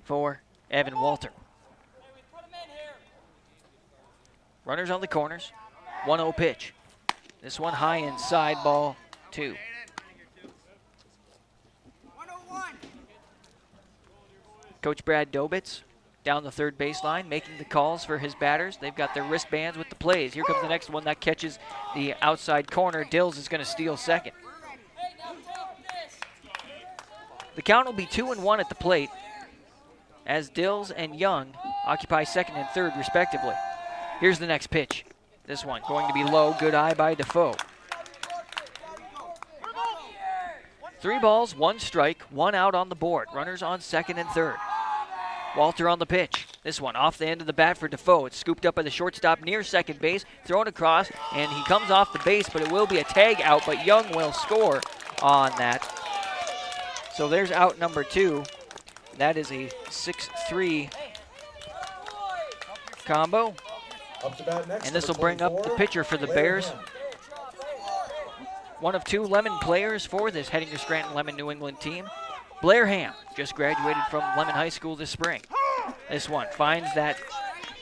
for Evan Walter. Runners on the corners. 1-0 pitch. This one high inside, ball 2. Coach Brad Dobitz down the third baseline, making the calls for his batters. They've got their wristbands with the plays. Here comes the next one that catches the outside corner. Dills is going to steal second. The count will be 2-1 at the plate as Dills and Young occupy second and third respectively. Here's the next pitch. This one going to be low, good eye by Defoe. 3 balls, 1 strike, 1 out on the board. Runners on second and third. Walter on the pitch. This one off the end of the bat for Defoe. It's scooped up by the shortstop near second base, thrown across, and he comes off the base, but it will be a tag out, but Young will score on that. So there's out number 2. That is a 6-3 combo. Up to bat next, and this will bring up the pitcher for the Bears. One of 2 Lemon players for this Hett-Scran-Lem-NE New England team. Blair Ham just graduated from Lemon High School this spring. This one finds that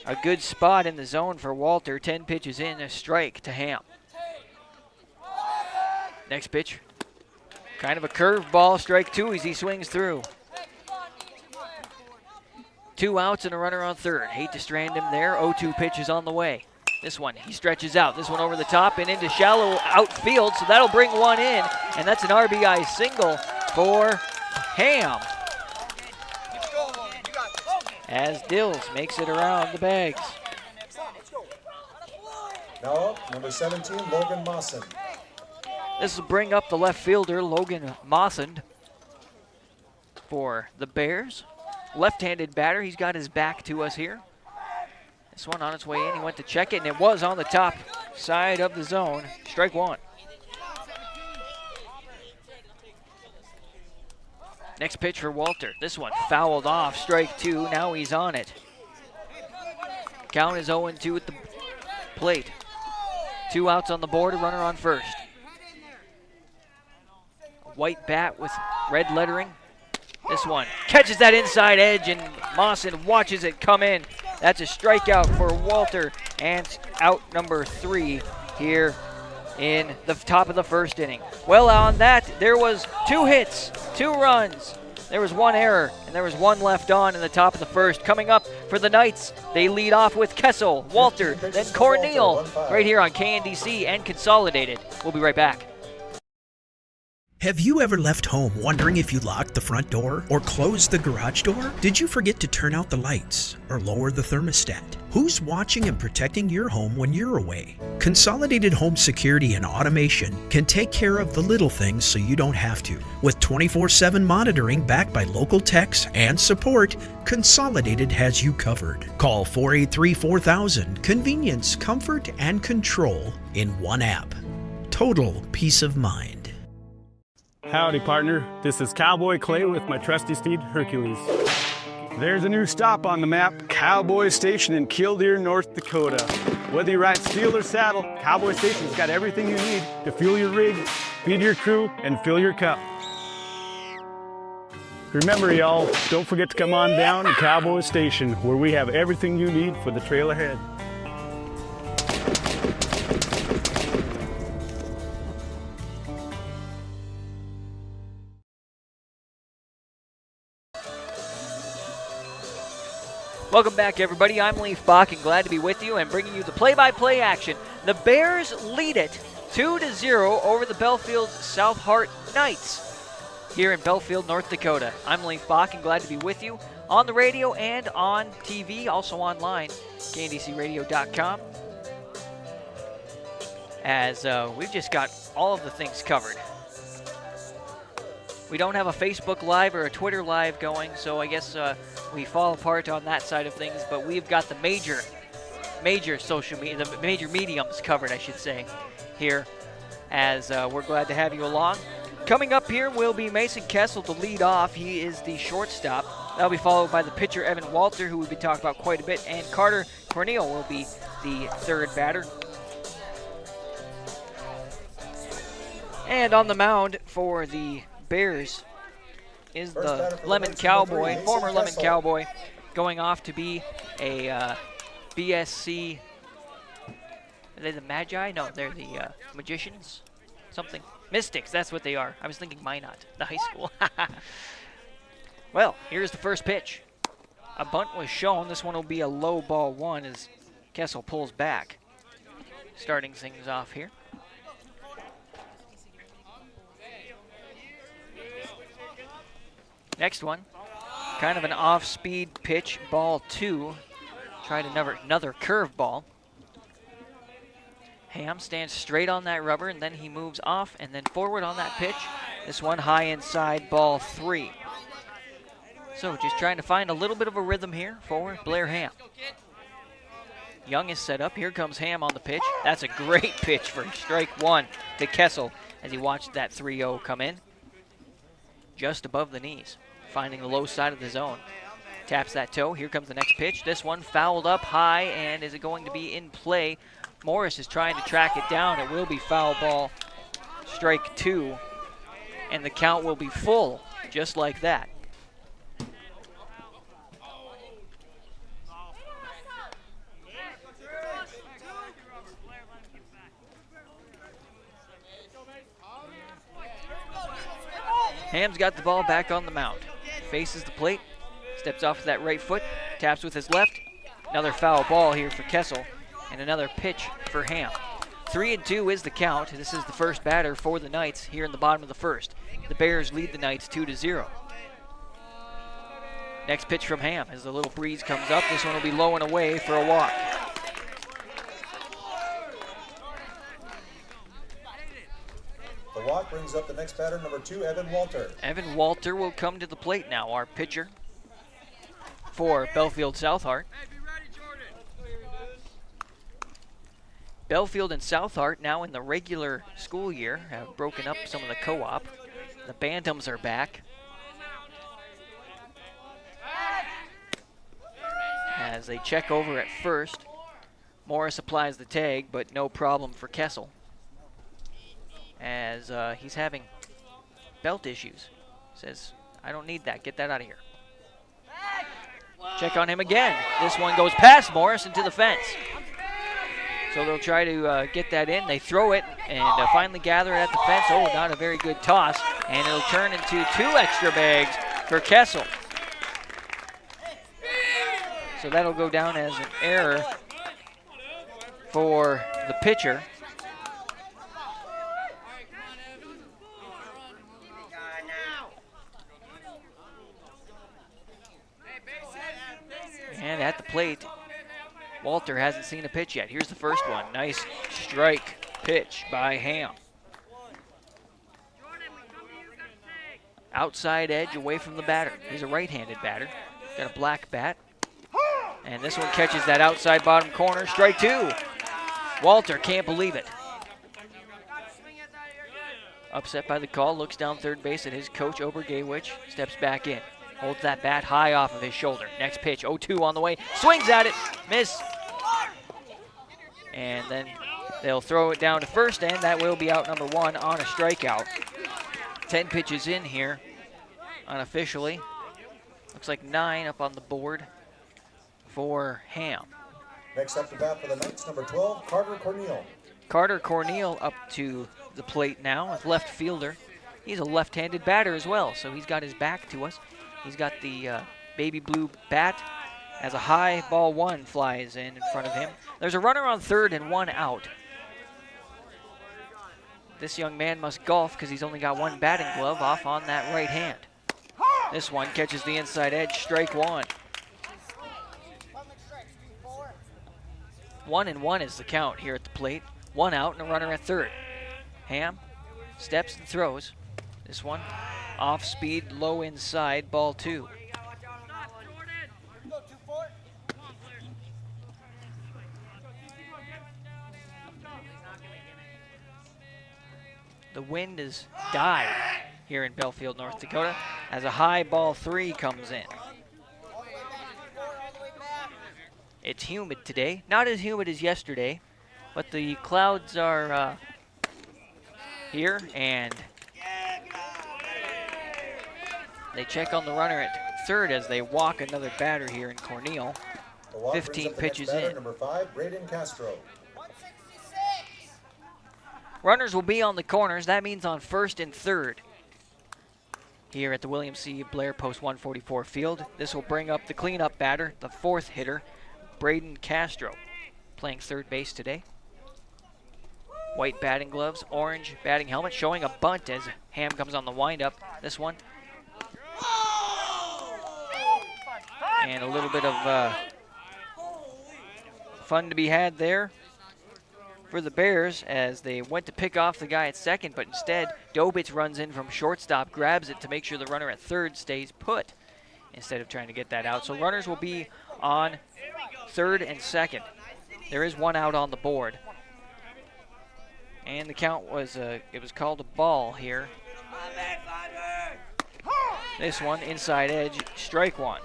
a good spot in the zone for Walter. 10 pitches in, a strike to Ham. Next pitch, kind of a curveball, strike 2 as he swings through. 2 outs and a runner on third. Hate to strand him there. 0-2 pitch is on the way. This one, he stretches out. This one over the top and into shallow outfield, so that'll bring one in, and that's an RBI single for Ham. As Dills makes it around the bags. Now up, number 17, Logan Mawson. This will bring up the left fielder, Logan Mawson, for the Bears. Left-handed batter. He's got his back to us here. This one on its way in. He went to check it, and it was on the top side of the zone. Strike 1. Next pitch for Walter. This one fouled off. Strike 2. Now he's on it. Count is 0-2 at the plate. 2 outs on the board. A runner on first. White bat with red lettering. This one catches that inside edge, and Mawson watches it come in. That's a strikeout for Walter, and out number 3 here in the top of the first inning. Well, on that, there was 2 hits, 2 runs. There was 1 error, and there was 1 left on in the top of the first. Coming up for the Knights, they lead off with Kessel, Walter, then Cornell, right here on KNDC and Consolidated. We'll be right back. Have you ever left home wondering if you locked the front door or closed the garage door? Did you forget to turn out the lights or lower the thermostat? Who's watching and protecting your home when you're away? Consolidated Home Security and Automation can take care of the little things so you don't have to. With 24/7 monitoring backed by local techs and support, Consolidated has you covered. Call 483-4000. Convenience, comfort, and control in one app. Total peace of mind. Howdy, partner. This is Cowboy Clay with my trusty steed, Hercules. There's a new stop on the map, Cowboy Station in Killdeer, North Dakota. Whether you ride steel or saddle, Cowboy Station's got everything you need to fuel your rig, feed your crew, and fill your cup. Remember, y'all, don't forget to come on down to Cowboy Station, where we have everything you need for the trail ahead. Welcome back, everybody. I'm Leaf Bach and glad to be with you and bringing you the play-by-play action. The Bears lead it 2-0 over the Belfield-South Hart Knights here in Belfield, North Dakota. I'm Leaf Bach and glad to be with you on the radio and on TV, also online, kndcradio.com. As we've just got all of the things covered. We don't have a Facebook Live or a Twitter Live going, so I guess we fall apart on that side of things, but we've got the major social media, the major mediums covered, I should say, here, as we're glad to have you along. Coming up here will be Mason Kessel to lead off. He is the shortstop. That'll be followed by the pitcher, Evan Walter, who we'll be talking about quite a bit, and Carter Cornell will be the third batter. And on the mound for the Bears, is First batter the for the Lemon Knights, number 3, Cowboy, Mason former Lemon Kessel. Cowboy, going off to be a BSC. Are they the Magi? No, they're the Magicians. Something. Mystics, that's what they are. I was thinking Minot, the high school. Well, here's the first pitch. A bunt was shown. This one will be a low ball 1 as Kessel pulls back. Starting things off here. Next one, kind of an off-speed pitch, ball 2. Tried another curveball. Ham stands straight on that rubber, and then he moves off and then forward on that pitch. This one high inside, ball 3. So just trying to find a little bit of a rhythm here for Blair Ham. Young is set up. Here comes Ham on the pitch. That's a great pitch for strike 1 to Kessel as he watched that 3-0 come in. Just above the knees, finding the low side of the zone. Taps that toe. Here comes the next pitch. This one fouled up high, and is it going to be in play? Morris is trying to track it down. It will be foul ball, strike 2, and the count will be full, just like that. Ham's got the ball back on the mound. Faces the plate, steps off with that right foot, taps with his left. Another foul ball here for Kessel, and another pitch for Ham. 3-2 is the count. This is the first batter for the Knights here in the bottom of the first. The Bears lead the Knights 2-0. Next pitch from Ham as the little breeze comes up. This one will be low and away for a walk. The walk brings up the next batter, number 2, Evan Walter. Evan Walter will come to the plate now, our pitcher for Belfield-South. Belfield and South now in the regular school year have broken up some of the co-op. The Bantams are back as they check over at first. Morris applies the tag, but no problem for Kessel as he's having belt issues. Says, I don't need that. Get that out of here. Check on him again. This one goes past Morris into the fence. So they'll try to get that in. They throw it and finally gather it at the fence. Oh, not a very good toss. And it'll turn into 2 extra bags for Kessel. So that'll go down as an error for the pitcher. And at the plate, Walter hasn't seen a pitch yet. Here's the first one. Nice strike pitch by Ham. Outside edge away from the batter. He's a right-handed batter. Got a black bat. And this one catches that outside bottom corner. Strike 2. Walter can't believe it. Upset by the call, looks down third base at his coach, Obergewich, steps back in. Holds that bat high off of his shoulder. Next pitch, 0-2 on the way. Swings at it, miss. And then they'll throw it down to first, and that will be out number 1 on a strikeout. 10 pitches in here, unofficially. Looks like 9 up on the board for Ham. Next up to bat for the Knights, number 12, Carter Corneal. Carter Corneal up to the plate now with left fielder. He's a left-handed batter as well, so he's got his back to us. He's got the baby blue bat as a high ball 1 flies in front of him. There's a runner on third and 1 out. This young man must golf because he's only got 1 batting glove off on that right hand. This one catches the inside edge, strike 1. 1-1 is the count here at the plate. 1 out and a runner at third. Ham steps and throws. This one off speed, low inside, ball 2. The wind has died here in Belfield, North Dakota, as a high ball 3 comes in. It's humid today, not as humid as yesterday, but the clouds are here, and They check on the runner at third as they walk another batter here in Cornell. The walk 15 brings up the pitches next batter, in. number 5, Braden Castro. Runners will be on the corners. That means on first and third here at the William C. Blair Post 144 field. This will bring up the cleanup batter, the fourth hitter, Braden Castro, playing third base today. White batting gloves, orange batting helmet, showing a bunt as Ham comes on the windup. This one. And a little bit of fun to be had there for the Bears as they went to pick off the guy at second, but instead Dobitz runs in from shortstop, grabs it to make sure the runner at third stays put instead of trying to get that out. So runners will be on third and second. There is one out on the board. And the count was, it was called a ball here. This one, inside edge, strike one.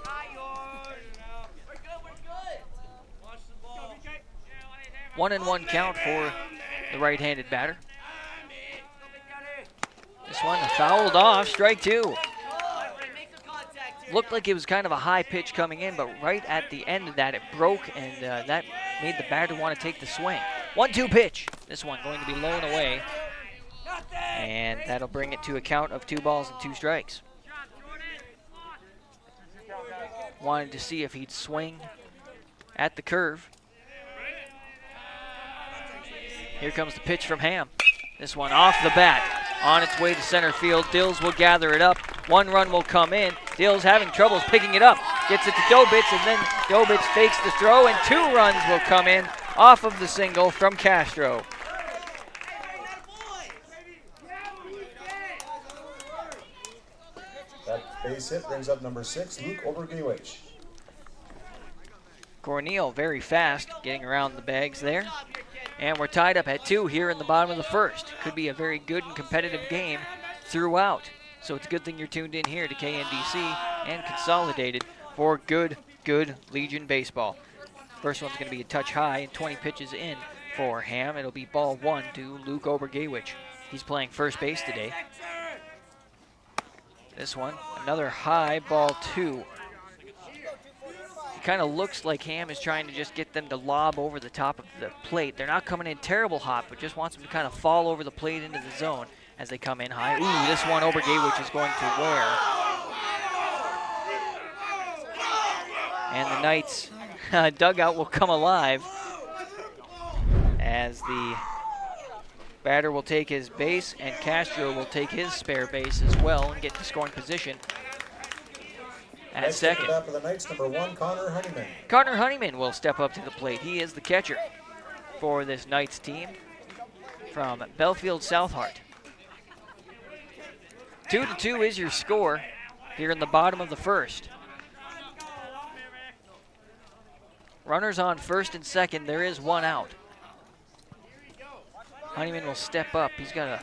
1-1 count for the right-handed batter. This one fouled off, strike two. Looked like it was kind of a high pitch coming in, but right at the end of that, it broke, and that made the batter want to take the swing. 1-2 pitch. This one going to be low and away, and that'll bring it to a count of 2 balls and 2 strikes. Wanted to see if he'd swing at the curve. Here comes the pitch from Ham. This one off the bat, on its way to center field. Dills will gather it up. 1 run will come in. Dills having troubles picking it up. Gets it to Dobitz, and then Dobitz fakes the throw, and 2 runs will come in off of the single from Castro. That base hit brings up number 6, Luke Obergewich. Cornell very fast, getting around the bags there. And we're tied up at 2 here in the bottom of the first. Could be a very good and competitive game throughout. So it's a good thing you're tuned in here to KNDC and Consolidated for good Legion baseball. First one's going to be a touch high and 20 pitches in for Ham. It'll be ball 1 to Luke Obergewich. He's playing first base today. This one, another high, ball 2. It kind of looks like Ham is trying to just get them to lob over the top of the plate. They're not coming in terrible hot, but just wants them to kind of fall over the plate into the zone as they come in high. Ooh, this one Obergewich is going to wear. And the Knights dugout will come alive as the batter will take his base and Castro will take his spare base as well and get to scoring position at Next second. up for the Knights, number 1, Connor Honeyman. Connor Honeyman will step up to the plate. He is the catcher for this Knights team from Belfield-South. 2-2 is your score here in the bottom of the first. Runners on first and second. There is 1 out. Honeyman will step up. He's got a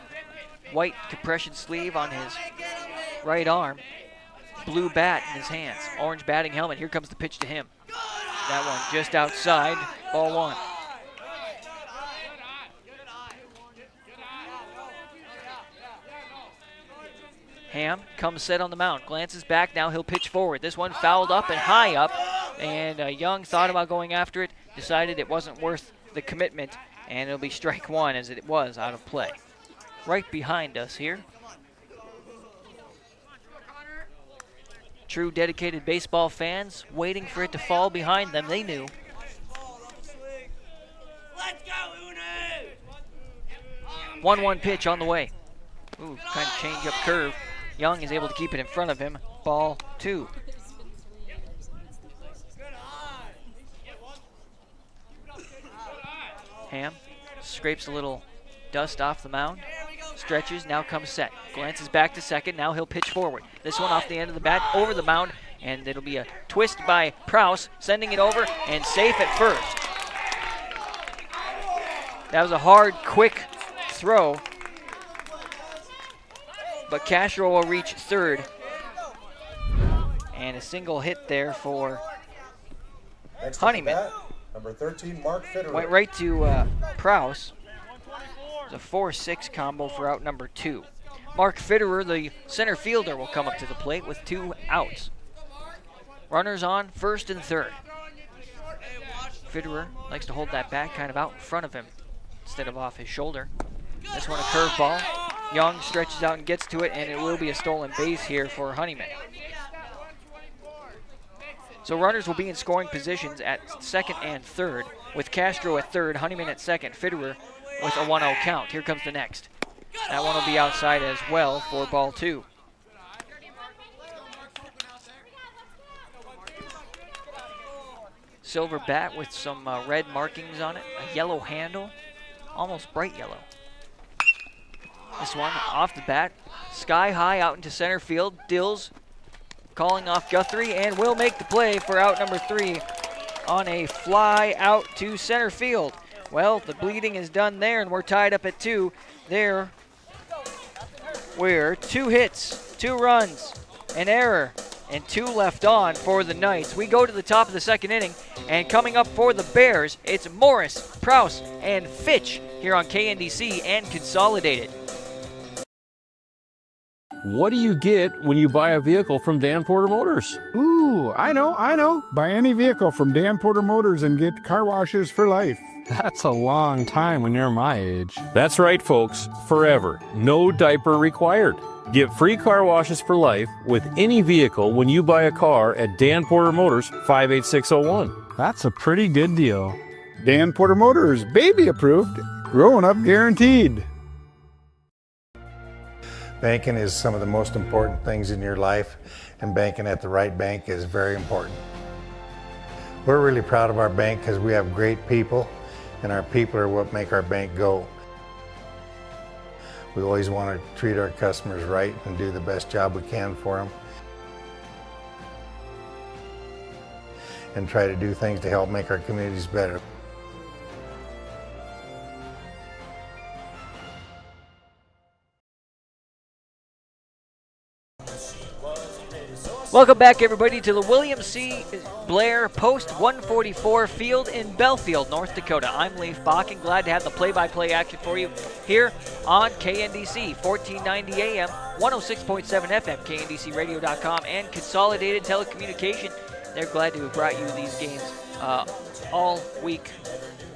white compression sleeve on his right arm. Blue bat in his hands. Orange batting helmet. Here comes the pitch to him. That one just outside. Ball 1. Ham comes set on the mound. Glances back. Now he'll pitch forward. This one fouled up and high up. And Young thought about going after it. Decided it wasn't worth the commitment. And it'll be strike 1 as it was out of play. Right behind us here. True dedicated baseball fans waiting for it to fall behind them. They knew. Let's go, Unu! 1-1 pitch on the way. Ooh, kind of change up curve. Young is able to keep it in front of him. Ball 2. Ham scrapes a little dust off the mound. Stretches, now comes set. Glances back to second, now he'll pitch forward. This one off the end of the bat, over the mound, and it'll be a twist by Prouse, sending it over, and safe at first. That was a hard, quick throw, but Castro will reach third. And a single hit there for Next Honeyman. Bat, number 13, Mark Fitterer. Went right to Prouse. It's a 4-6 combo for out number 2. Mark Fitterer, the center fielder, will come up to the plate with 2 outs. Runners on first and third. Fitterer likes to hold that bat kind of out in front of him instead of off his shoulder. This one a curveball. Young stretches out and gets to it, and it will be a stolen base here for Honeyman. So runners will be in scoring positions at second and third, with Castro at third, Honeyman at second, Fitterer with a 1-0 count. Here comes the next. That one will be outside as well for ball 2. Silver bat with some red markings on it, a yellow handle, almost bright yellow. This one off the bat, sky high out into center field. Dills calling off Guthrie and will make the play for out number 3 on a fly out to center field. Well, the bleeding is done there, and we're tied up at 2. There, we're 2 hits, 2 runs, an error, and 2 left on for the Knights. We go to the top of the second inning, and coming up for the Bears, it's Morris, Prouse, and Fitch here on KNDC and Consolidated. What do you get when you buy a vehicle from Dan Porter Motors? Ooh, I know. Buy any vehicle from Dan Porter Motors and get car washes for life. That's a long time when you're my age. That's right, folks. Forever. No diaper required. Get free car washes for life with any vehicle when you buy a car at Dan Porter Motors, 58601. That's a pretty good deal. Dan Porter Motors, baby approved, growing up guaranteed. Banking is some of the most important things in your life, and banking at the right bank is very important. We're really proud of our bank because we have great people, and our people are what make our bank go. We always want to treat our customers right and do the best job we can for them, and try to do things to help make our communities better. Welcome back, everybody, to the William C. Blair Post 144 field in Belfield, North Dakota. I'm Leif Bach, and glad to have the play-by-play action for you here on KNDC, 1490 AM, 106.7 FM, KNDCradio.com, and Consolidated Telecommunication. They're glad to have brought you these games all week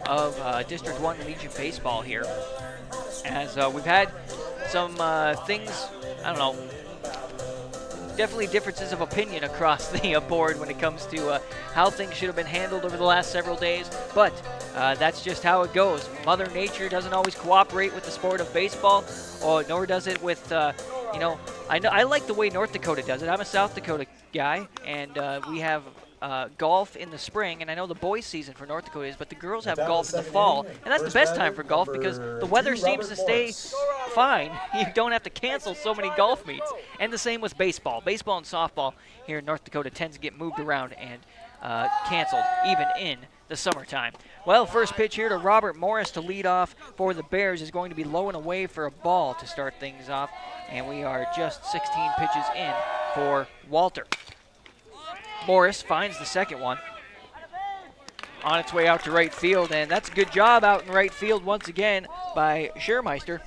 of District 1 Legion Baseball here. As we've had some things, I don't know, definitely differences of opinion across the board when it comes to how things should have been handled over the last several days, but that's just how it goes. Mother Nature doesn't always cooperate with the sport of baseball, nor does it with, I like the way North Dakota does it. I'm a South Dakota guy, and we have golf in the spring, and I know the boys' season for North Dakota is, but the girls have golf in the fall, and that's the best time for golf because the weather seems to stay fine. You don't have to cancel so many golf meets. And the same with baseball. Baseball and softball here in North Dakota tends to get moved around and canceled, even in the summertime. Well, first pitch here to Robert Morris to lead off for the Bears is going to be low and away for a ball to start things off, and we are just 16 pitches in for Walter. Morris finds the second one on its way out to right field, and that's a good job out in right field once again by Schermeister.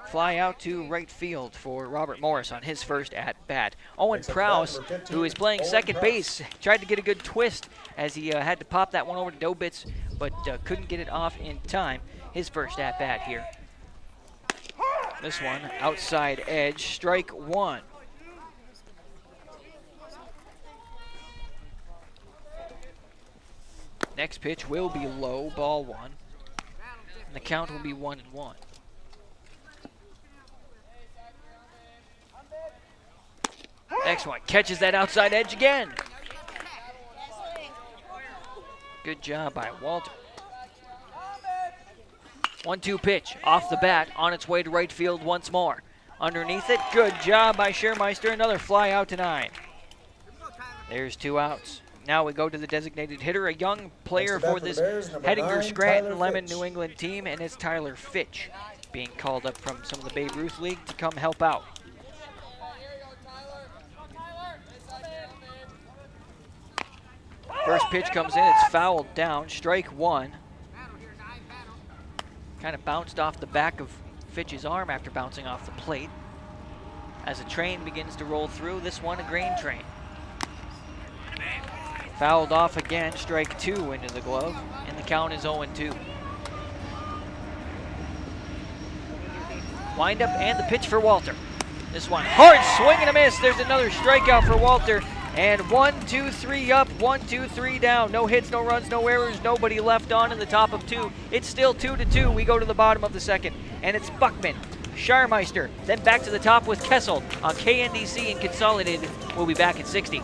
Fly out to right field for Robert Morris on his first at-bat. Owen Prouse, who is playing second base, tried to get a good twist as he had to pop that one over to Dobitz, but couldn't get it off in time. His first at-bat here. This one, outside edge, strike 1. Next pitch will be low, ball 1. And the count will be 1-1. Next one, catches that outside edge again. Good job by Walter. 1-2 pitch, off the bat, on its way to right field once more. Underneath it, good job by Schermeister, another fly out to 9. There's 2 outs. Now we go to the designated hitter, a young player for this Hett-Scran-Lem-NE New England team, and it's Tyler Fitch, being called up from some of the Babe Ruth League to come help out. First pitch comes in, it's fouled down, strike 1. Kind of bounced off the back of Fitch's arm after bouncing off the plate. As a train begins to roll through, this one a grain train. Fouled off again, strike 2 into the glove, and the count is 0-2. Wind up and the pitch for Walter. This one, hard swing and a miss. There's another strikeout for Walter. And 1, 2, 3 up, 1, 2, 3 down. No hits, no runs, no errors, nobody left on in the top of 2. It's still 2-2. We go to the bottom of the second. And it's Buckman, Scharmeister, then back to the top with Kessel on KNDC and Consolidated. We'll be back at 60.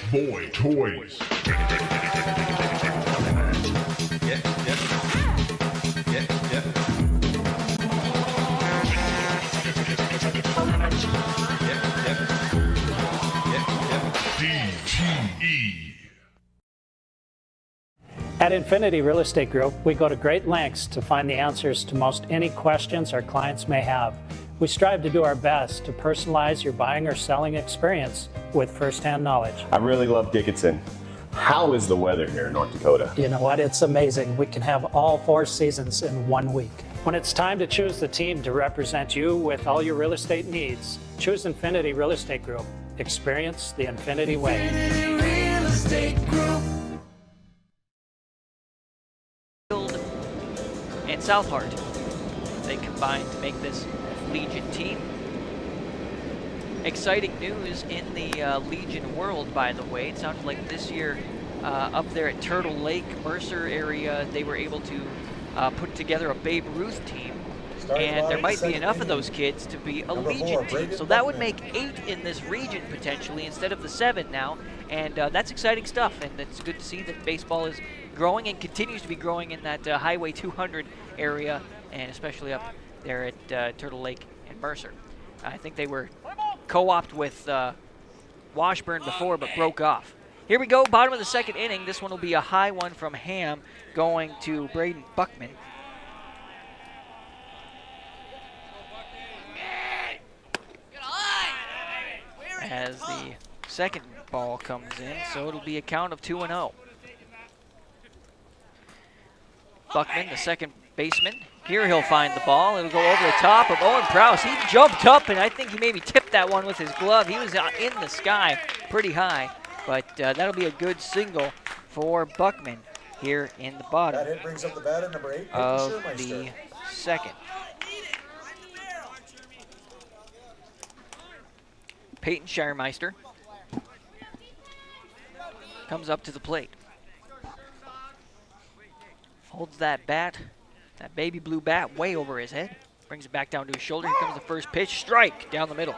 Boy Toys. DTE. At Infinity Real Estate Group, we go to great lengths to find the answers to most any questions our clients may have. We strive to do our best to personalize your buying or selling experience with firsthand knowledge. I really love Dickinson. How is the weather here in North Dakota? You know what? It's amazing. We can have all 4 seasons in 1 week. When it's time to choose the team to represent you with all your real estate needs, choose Infinity Real Estate Group. Experience the Infinity way. Infinity Real Estate Group. And Southport, they combined to make this Legion team. Exciting news in the Legion world, by the way. It sounds like this year up there at Turtle Lake, Mercer area, they were able to put together a Babe Ruth team. And there might be enough of those kids to be a Legion team. So that would make 8 in this region potentially instead of the 7 now. And that's exciting stuff. And it's good to see that baseball is growing and continues to be growing in that Highway 200 area, and especially up there at Turtle Lake and Mercer. I think they were co-opted with Washburn before, but broke off. Here we go, bottom of the second inning. This one will be a high one from Ham going to Braden Buckman. As the second ball comes in, so it'll be a count of 2-0. Buckman, the second baseman. Here he'll find the ball. It'll go over the top of Owen Prowse. He jumped up, and I think he maybe tipped that one with his glove. He was in the sky pretty high, but that'll be a good single for Buckman here in the bottom That hit brings up the batter, number 8, of the second. Peyton Scharmeister comes up to the plate. Holds that bat, that baby blue bat, way over his head. Brings it back down to his shoulder. Here comes the first pitch. Strike down the middle.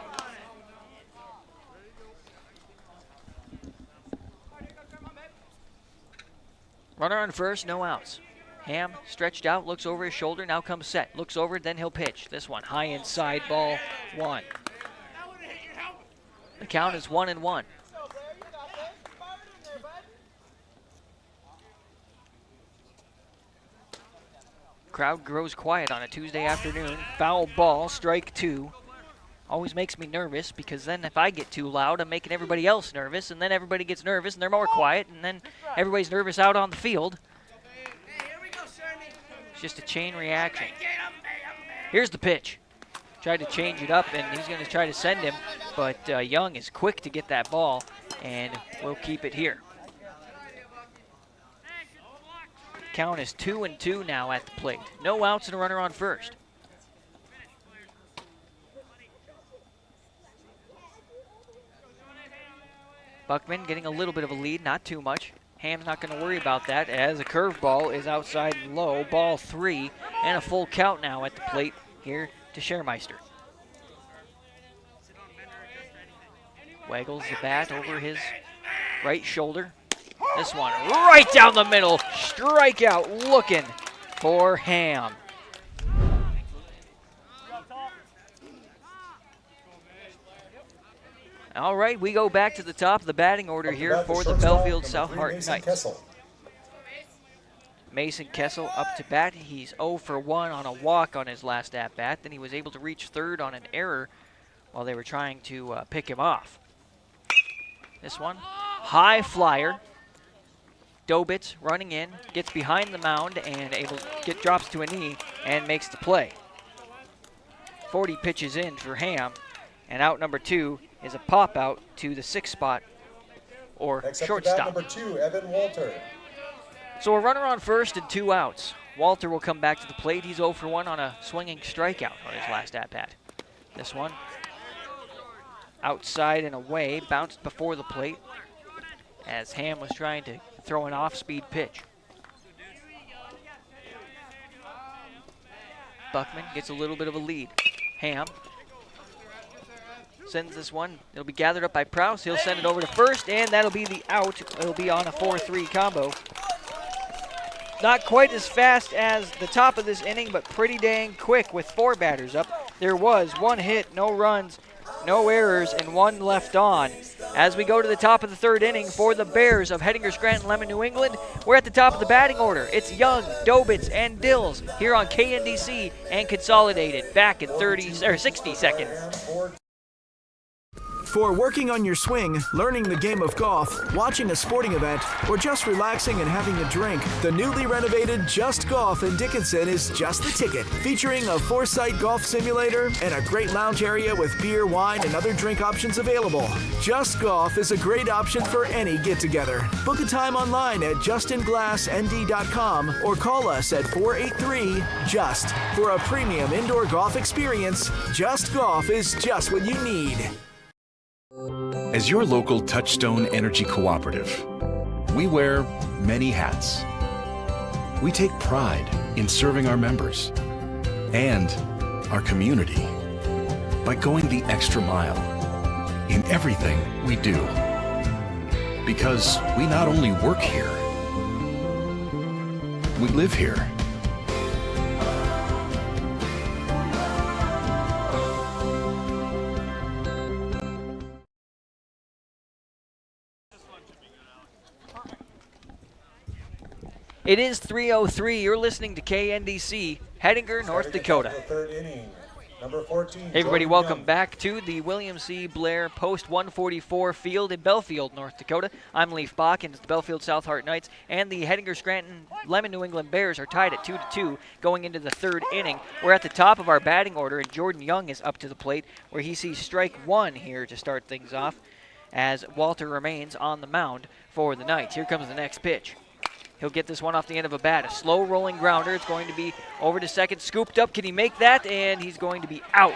Runner on first, no outs. Ham stretched out, looks over his shoulder, now comes set. Looks over, then he'll pitch. This one, high inside, ball 1. The count is 1-1. Crowd grows quiet on a Tuesday afternoon. Foul ball, strike 2. Always makes me nervous, because then if I get too loud, I'm making everybody else nervous, and then everybody gets nervous, and they're more quiet, and then everybody's nervous out on the field. It's just a chain reaction. Here's the pitch. Tried to change it up, and he's going to try to send him, but Young is quick to get that ball, and we'll keep it here. Count is 2-2 now at the plate. No outs and a runner on first. Buckman getting a little bit of a lead, not too much. Ham's not going to worry about that as a curveball is outside and low. Ball 3 and a full count now at the plate here to Schermeister. Waggles the bat over his right shoulder. This one right down the middle. Strikeout looking for Ham. All right, we go back to the top of the batting order here for the Belfield-South Knights. Mason Kessel up to bat. He's 0 for 1 on a walk on his last at-bat. Then he was able to reach third on an error while they were trying to pick him off. This one, high flyer. Dobitz running in, gets behind the mound and drops to a knee and makes the play. 40 pitches in for Ham, and out number 2 is a pop out to the 6th spot or Next shortstop. Up to bat, number 2, Evan Walter. So a runner on first and 2 outs. Walter will come back to the plate. He's 0 for 1 on a swinging strikeout on his last at-bat. This one, outside and away, bounced before the plate as Ham was trying to throw an off-speed pitch. Buckman gets a little bit of a lead. Ham sends this one. It'll be gathered up by Prowse. He'll send it over to first, and that'll be the out. It'll be on a 4-3 combo. Not quite as fast as the top of this inning, but pretty dang quick with 4 batters up. There was 1 hit, no runs, no errors, and 1 left on. As we go to the top of the 3rd inning for the Bears of Hett-Scran-Lem-NE, New England, we're at the top of the batting order. It's Young, Dobitz, and Dills here on KNDC and Consolidated. Back in 60 seconds. For working on your swing, learning the game of golf, watching a sporting event, or just relaxing and having a drink, the newly renovated Just Golf in Dickinson is just the ticket. Featuring a 4-site golf simulator and a great lounge area with beer, wine, and other drink options available. Just Golf is a great option for any get-together. Book a time online at justinglassnd.com or call us at 483-JUST. For a premium indoor golf experience, Just Golf is just what you need. As your local Touchstone Energy Cooperative, we wear many hats. We take pride in serving our members and our community by going the extra mile in everything we do. Because we not only work here, we live here. It is 3:03. You're listening to KNDC, Hettinger, North Dakota. Number 14, Hey everybody, Jordan welcome Young. back to the William C. Blair Post 144 field in Belfield, North Dakota. I'm Leaf Bach, and the Belfield-South Knights and the Hett-Scran-Lem-NE New England Bears are tied at 2-2 going into the 3rd inning. We're at the top of our batting order, and Jordan Young is up to the plate where he sees strike 1 here to start things off as Walter remains on the mound for the Knights. Here comes the next pitch. He'll get this one off the end of a bat. A slow rolling grounder. It's going to be over to second. Scooped up. Can he make that? And he's going to be out.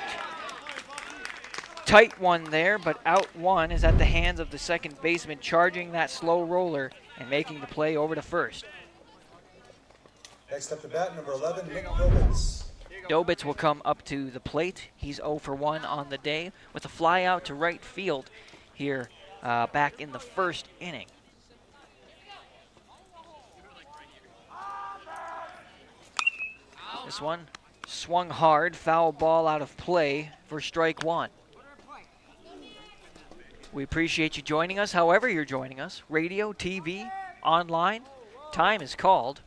Tight one there, but out one is at the hands of the second baseman, charging that slow roller and making the play over to first. Next up to bat, number 11, Nick Dobitz. Dobitz will come up to the plate. He's 0 for 1 on the day with a fly out to right field here back in the 1st inning. This one swung hard, foul ball out of play for strike 1. We appreciate you joining us, however you're joining us. Radio, TV, online. Time is called.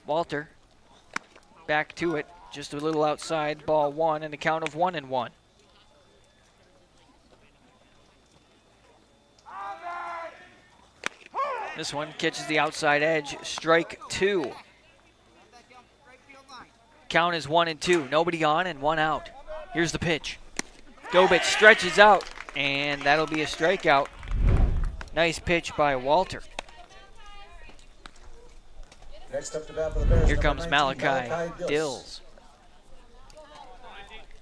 Walter back to it, just a little outside, ball 1, and a count of 1-1. This one catches the outside edge, strike 2. Count is 1-2, nobody on and 1 out. Here's the pitch. Dobitz stretches out, and that'll be a strikeout. Nice pitch by Walter. Next up to bat for the Bears, Here number comes 19, Malachi Dills.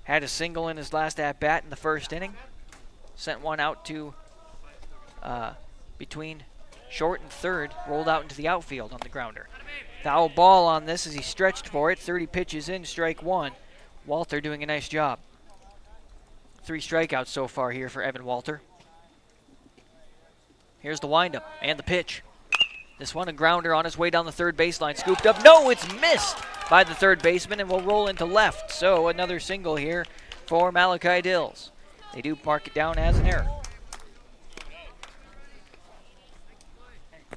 Had a single in his last at-bat in the 1st inning. Sent one out to between short and third, rolled out into the outfield on the grounder. Foul ball on this as he stretched for it. 30 pitches in, strike one. Walter doing a nice job. 3 strikeouts so far here for Evan Walter. Here's the windup and the pitch. This one, a grounder on his way down the third baseline. Scooped up. No, it's missed by the third baseman and will roll into left. So another single here for Malachi Dills. They do mark it down as an error.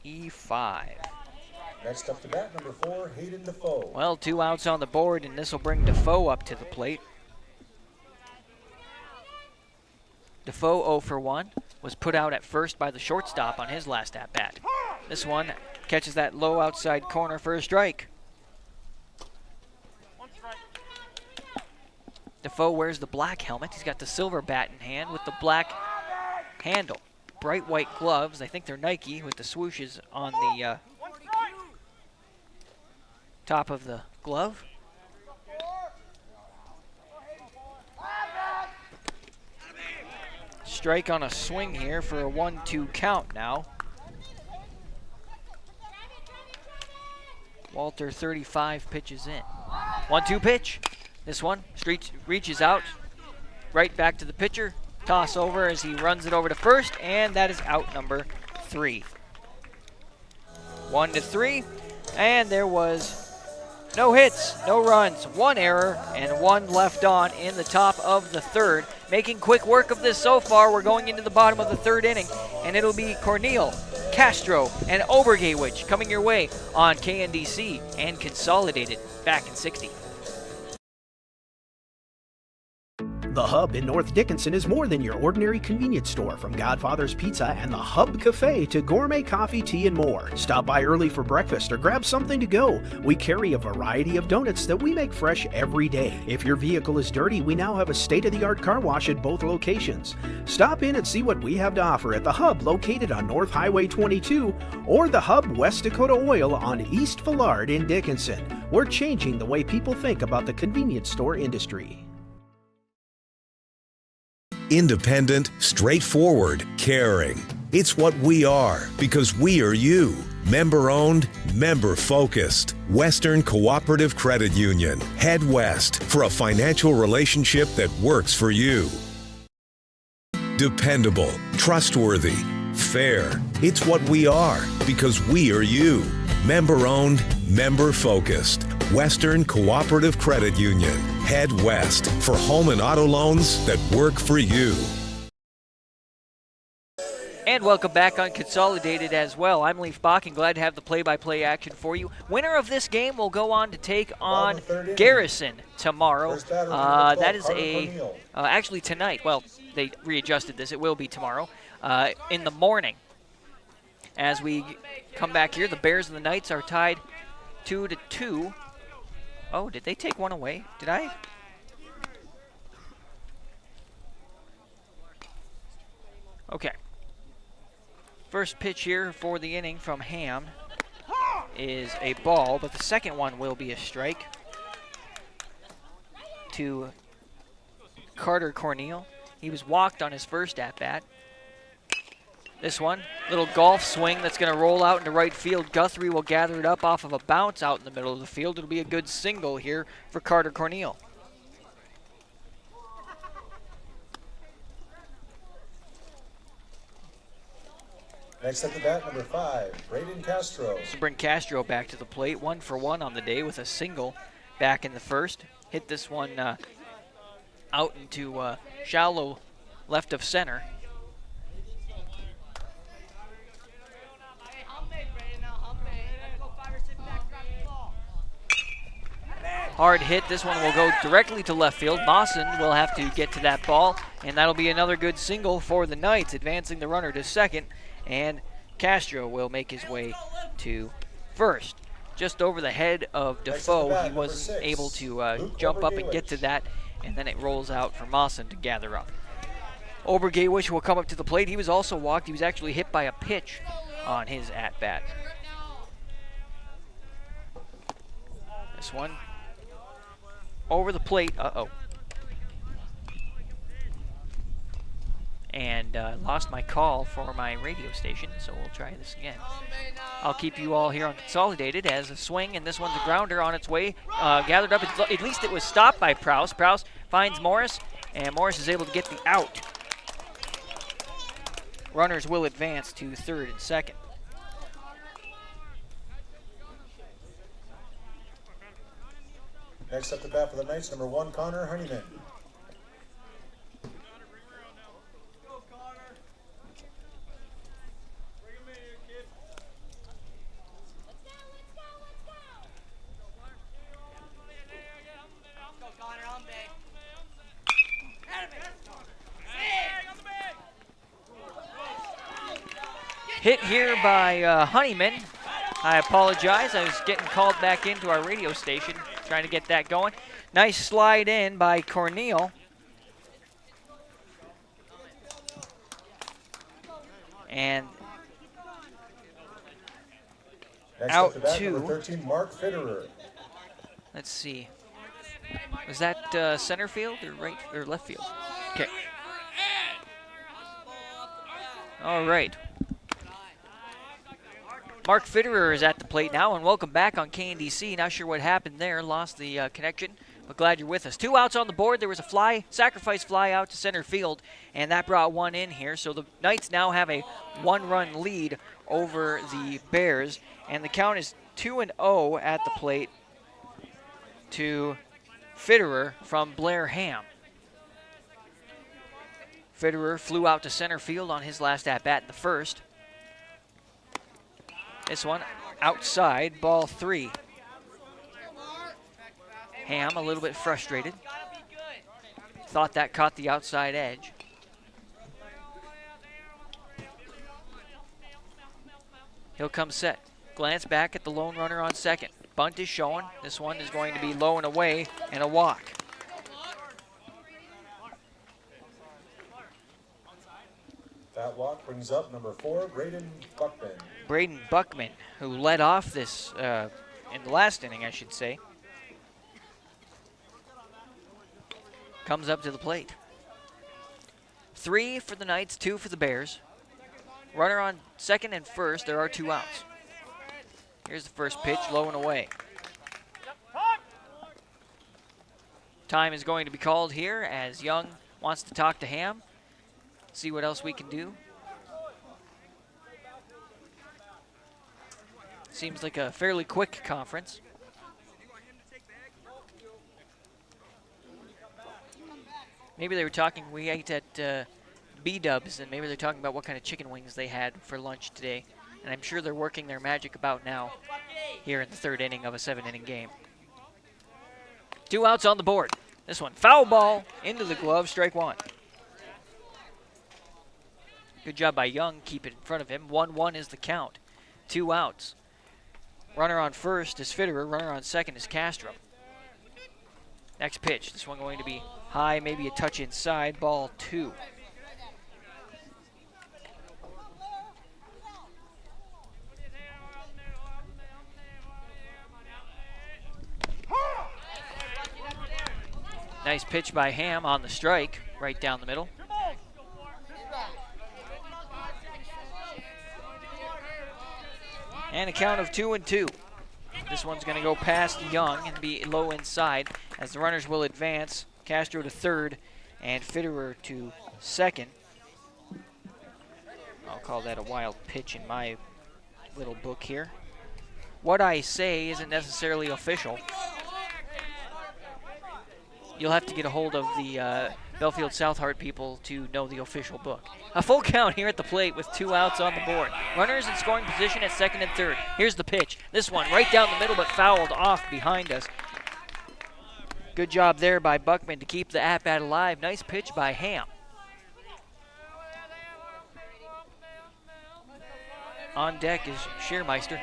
E5. Next up to bat, number 4, Hayden Defoe. Well, 2 outs on the board, and this will bring Defoe up to the plate. Defoe 0 for 1, was put out at first by the shortstop on his last at-bat. This one catches that low outside corner for a strike. Defoe wears the black helmet. He's got the silver bat in hand with the black handle. Bright white gloves. I think they're Nike with the swooshes on the top of the glove. Strike on a swing here for a 1-2 count now. Walter 35 pitches in. 1-2 pitch. This one reaches out right back to the pitcher. Toss over as he runs it over to first, and that is out number 3. 1-3, and there was no hits, no runs, 1 error, and 1 left on in the top of the third. Making quick work of this so far. We're going into the bottom of the third inning, and it'll be Corneal, Castro, and Obergewich coming your way on KNDC and Consolidated back in 60. The Hub in North Dickinson is more than your ordinary convenience store. From Godfather's Pizza and the Hub Cafe to gourmet coffee, tea, and more. Stop by early for breakfast or grab something to go. We carry a variety of donuts that we make fresh every day. If your vehicle is dirty, we now have a state-of-the-art car wash at both locations. Stop in and see what we have to offer at the Hub located on North Highway 22 or the Hub West Dakota Oil on East Villard in Dickinson. We're changing the way people think about the convenience store industry. Independent, straightforward, caring. It's what we are because we are you. Member-owned, member-focused. Western Cooperative Credit Union. Head west for a financial relationship that works for you. Dependable, trustworthy, fair. It's what we are because we are you. Member-owned, member-focused. Western Cooperative Credit Union. Head west for home and auto loans that work for you. And welcome back on Consolidated as well. I'm Leaf Bach and glad to have the play-by-play action for you. Winner of this game will go on to take on Garrison tomorrow. That is actually tonight. Well, they readjusted this. It will be tomorrow in the morning. As we come back here, the Bears and the Knights are tied 2-2. Oh, did they take one away? Did I? Okay. First pitch here for the inning from Ham is a ball, but the second one will be a strike to Carter Corneal. He was walked on his first at-bat. This one, little golf swing that's going to roll out into right field. Guthrie will gather it up off of a bounce out in the middle of the field. It'll be a good single here for Carter Corneal. Next at the bat, number 5, Braden Castro. So bring Castro back to the plate. 1 for 1 on the day with a single back in the first. Hit this one out into shallow left of center. Hard hit. This one will go directly to left field. Mawson will have to get to that ball, and that'll be another good single for the Knights, advancing the runner to second, and Castro will make his way to first. Just over the head of Defoe. He wasn't able to jump up and get to that, and then it rolls out for Mawson to gather up. Obergewich will come up to the plate. He was also walked. He was actually hit by a pitch on his at-bat. This one over the plate. And and lost my call for my radio station, so we'll try this again. I'll keep you all here on Consolidated as a swing, and this one's a grounder on its way. Gathered up, at least it was stopped by Prowse. Prowse finds Morris, and Morris is able to get the out. Runners will advance to third and second. Next up to bat for the Knights, number 1, Connor Honeyman. Hit here by Honeyman. I apologize. I was getting called back into our radio station, trying to get that going. Nice slide in by Cornel. And Next out up to bat, to, number 13, Mark Fitterer. let's see. Was that center field or right or left field? Okay. All right. Mark Fitterer is at the plate now, and welcome back on KNDC. Not sure what happened there. Lost the connection, but glad you're with us. 2 outs on the board. There was a sacrifice fly out to center field, and that brought one in here. So the Knights now have a 1-run lead over the Bears, and the count is 2-0 at the plate to Fitterer from Blair Ham. Fitterer flew out to center field on his last at-bat in the first. This one outside, ball 3. Ham a little bit frustrated. Thought that caught the outside edge. He'll come set. Glance back at the lone runner on second. Bunt is showing. This one is going to be low and away and a walk. That walk brings up number 4, Braden Buckman. Braden Buckman, who led off this in the last inning, I should say, comes up to the plate. 3 for the Knights, 2 for the Bears. Runner on second and first. There are 2 outs. Here's the first pitch, low and away. Time is going to be called here as Young wants to talk to Ham. See what else we can do. Seems like a fairly quick conference. Maybe they were talking, we ate at B-Dubs, and maybe they're talking about what kind of chicken wings they had for lunch today. And I'm sure they're working their magic about now here in the 3rd inning of a 7-inning game. 2 outs on the board. This one, foul ball into the glove, strike 1. Good job by Young, keep it in front of him. 1-1 is the count. 2 outs. Runner on first is Fitterer. Runner on second is Castro. Next pitch. This one going to be high, maybe a touch inside. Ball 2. Nice pitch by Ham on the strike, right down the middle. And a count of 2-2. This one's going to go past Young and be low inside as the runners will advance. Castro to third and Fitterer to second. I'll call that a wild pitch in my little book here. What I say isn't necessarily official. You'll have to get a hold of the Belfield-South Heart people to know the official book. A full count here at the plate with 2 outs on the board. Runners in scoring position at second and third. Here's the pitch. This one right down the middle but fouled off behind us. Good job there by Buckman to keep the at-bat alive. Nice pitch by Ham. On deck is Scheermeister.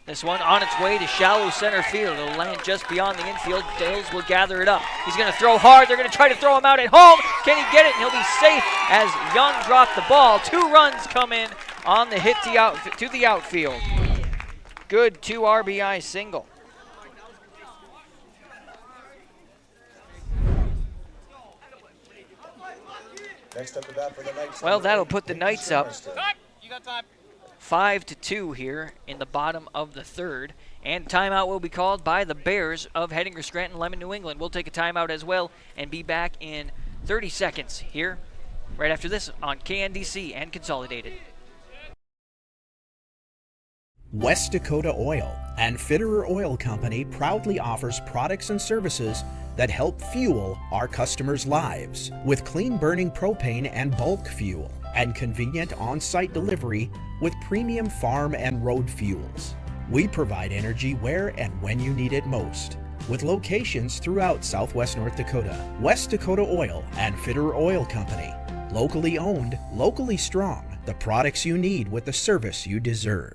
This one on its way to shallow center field. It'll land just beyond the infield. Dales will gather it up. He's going to throw hard. They're going to try to throw him out at home. Can he get it? And he'll be safe as Young dropped the ball. 2 runs come in on the hit to the outfield. Good 2 RBI single. Next up to bat for the Knights. Well, that'll put the Nicky Knights up Sturmeister. 5-2 here in the bottom of the third. And timeout will be called by the Bears of Hett-Scran-Lem-NE, New England. We'll take a timeout as well and be back in 30 seconds here, right after this on KNDC and Consolidated. West Dakota Oil and Fitterer Oil Company proudly offers products and services that help fuel our customers' lives with clean burning propane and bulk fuel and convenient on-site delivery with premium farm and road fuels. We provide energy where and when you need it most, with locations throughout Southwest North Dakota. West Dakota Oil and Fitterer Oil Company, locally owned, locally strong, the products you need with the service you deserve.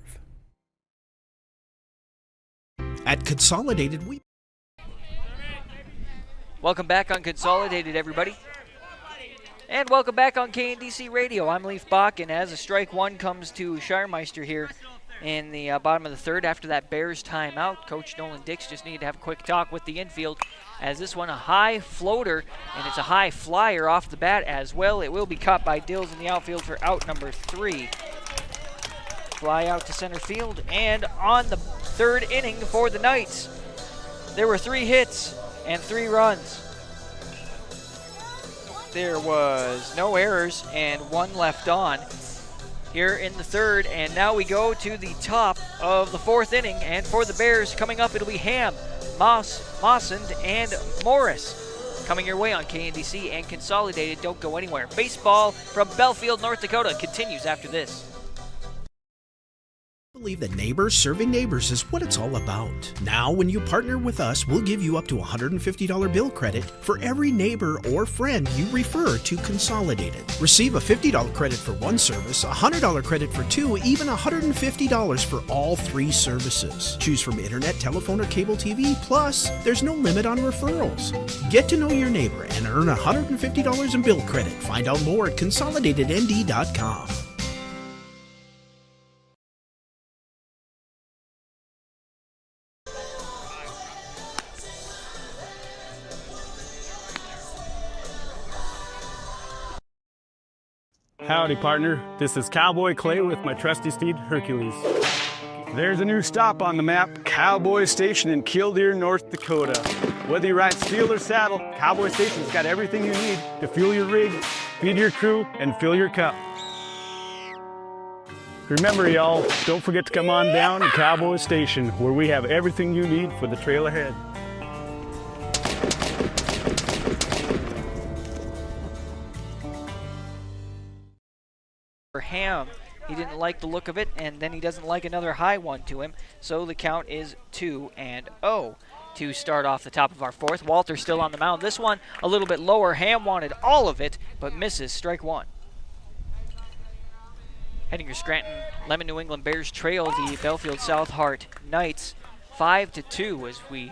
At Consolidated, Welcome back on Consolidated, everybody. And welcome back on KNDC Radio. I'm Leaf Bach, and as a strike one comes to Schirmeister here in the bottom of the third after that Bears timeout, Coach Nolan Dix just needed to have a quick talk with the infield, as this one a high floater, and it's a high flyer off the bat as well. It will be caught by Dills in the outfield for out number 3. Fly out to center field, and on the third inning for the Knights, there were 3 hits and 3 runs. There was no errors and 1 left on here in the third, and now we go to the top of the 4th inning, and for the Bears coming up, it'll be Ham, Mossend, and Morris coming your way on KNDC and Consolidated. Don't go anywhere. Baseball from Belfield, North Dakota continues after this. I believe that neighbors serving neighbors is what it's all about. Now, when you partner with us, we'll give you up to $150 bill credit for every neighbor or friend you refer to Consolidated. Receive a $50 credit for 1 service, a $100 credit for 2, even $150 for all 3 services. Choose from internet, telephone, or cable TV, plus there's no limit on referrals. Get to know your neighbor and earn $150 in bill credit. Find out more at consolidatednd.com. Howdy, partner. This is Cowboy Clay with my trusty steed, Hercules. There's a new stop on the map, Cowboy Station in Killdeer, North Dakota. Whether you ride steel or saddle, Cowboy Station's got everything you need to fuel your rig, feed your crew, and fill your cup. Remember, y'all, don't forget to come on down to Cowboy Station, where we have everything you need for the trail ahead. For Ham, he didn't like the look of it, and then he doesn't like another high one to him, so the count is 2-0 to start off the top of our 4th. Walter still on the mound. This one a little bit lower. Ham wanted all of it, but misses. Strike 1. Hett-Scran-Lem-NE, New England Bears trail the Belfield-South Hart Knights 5-2, as we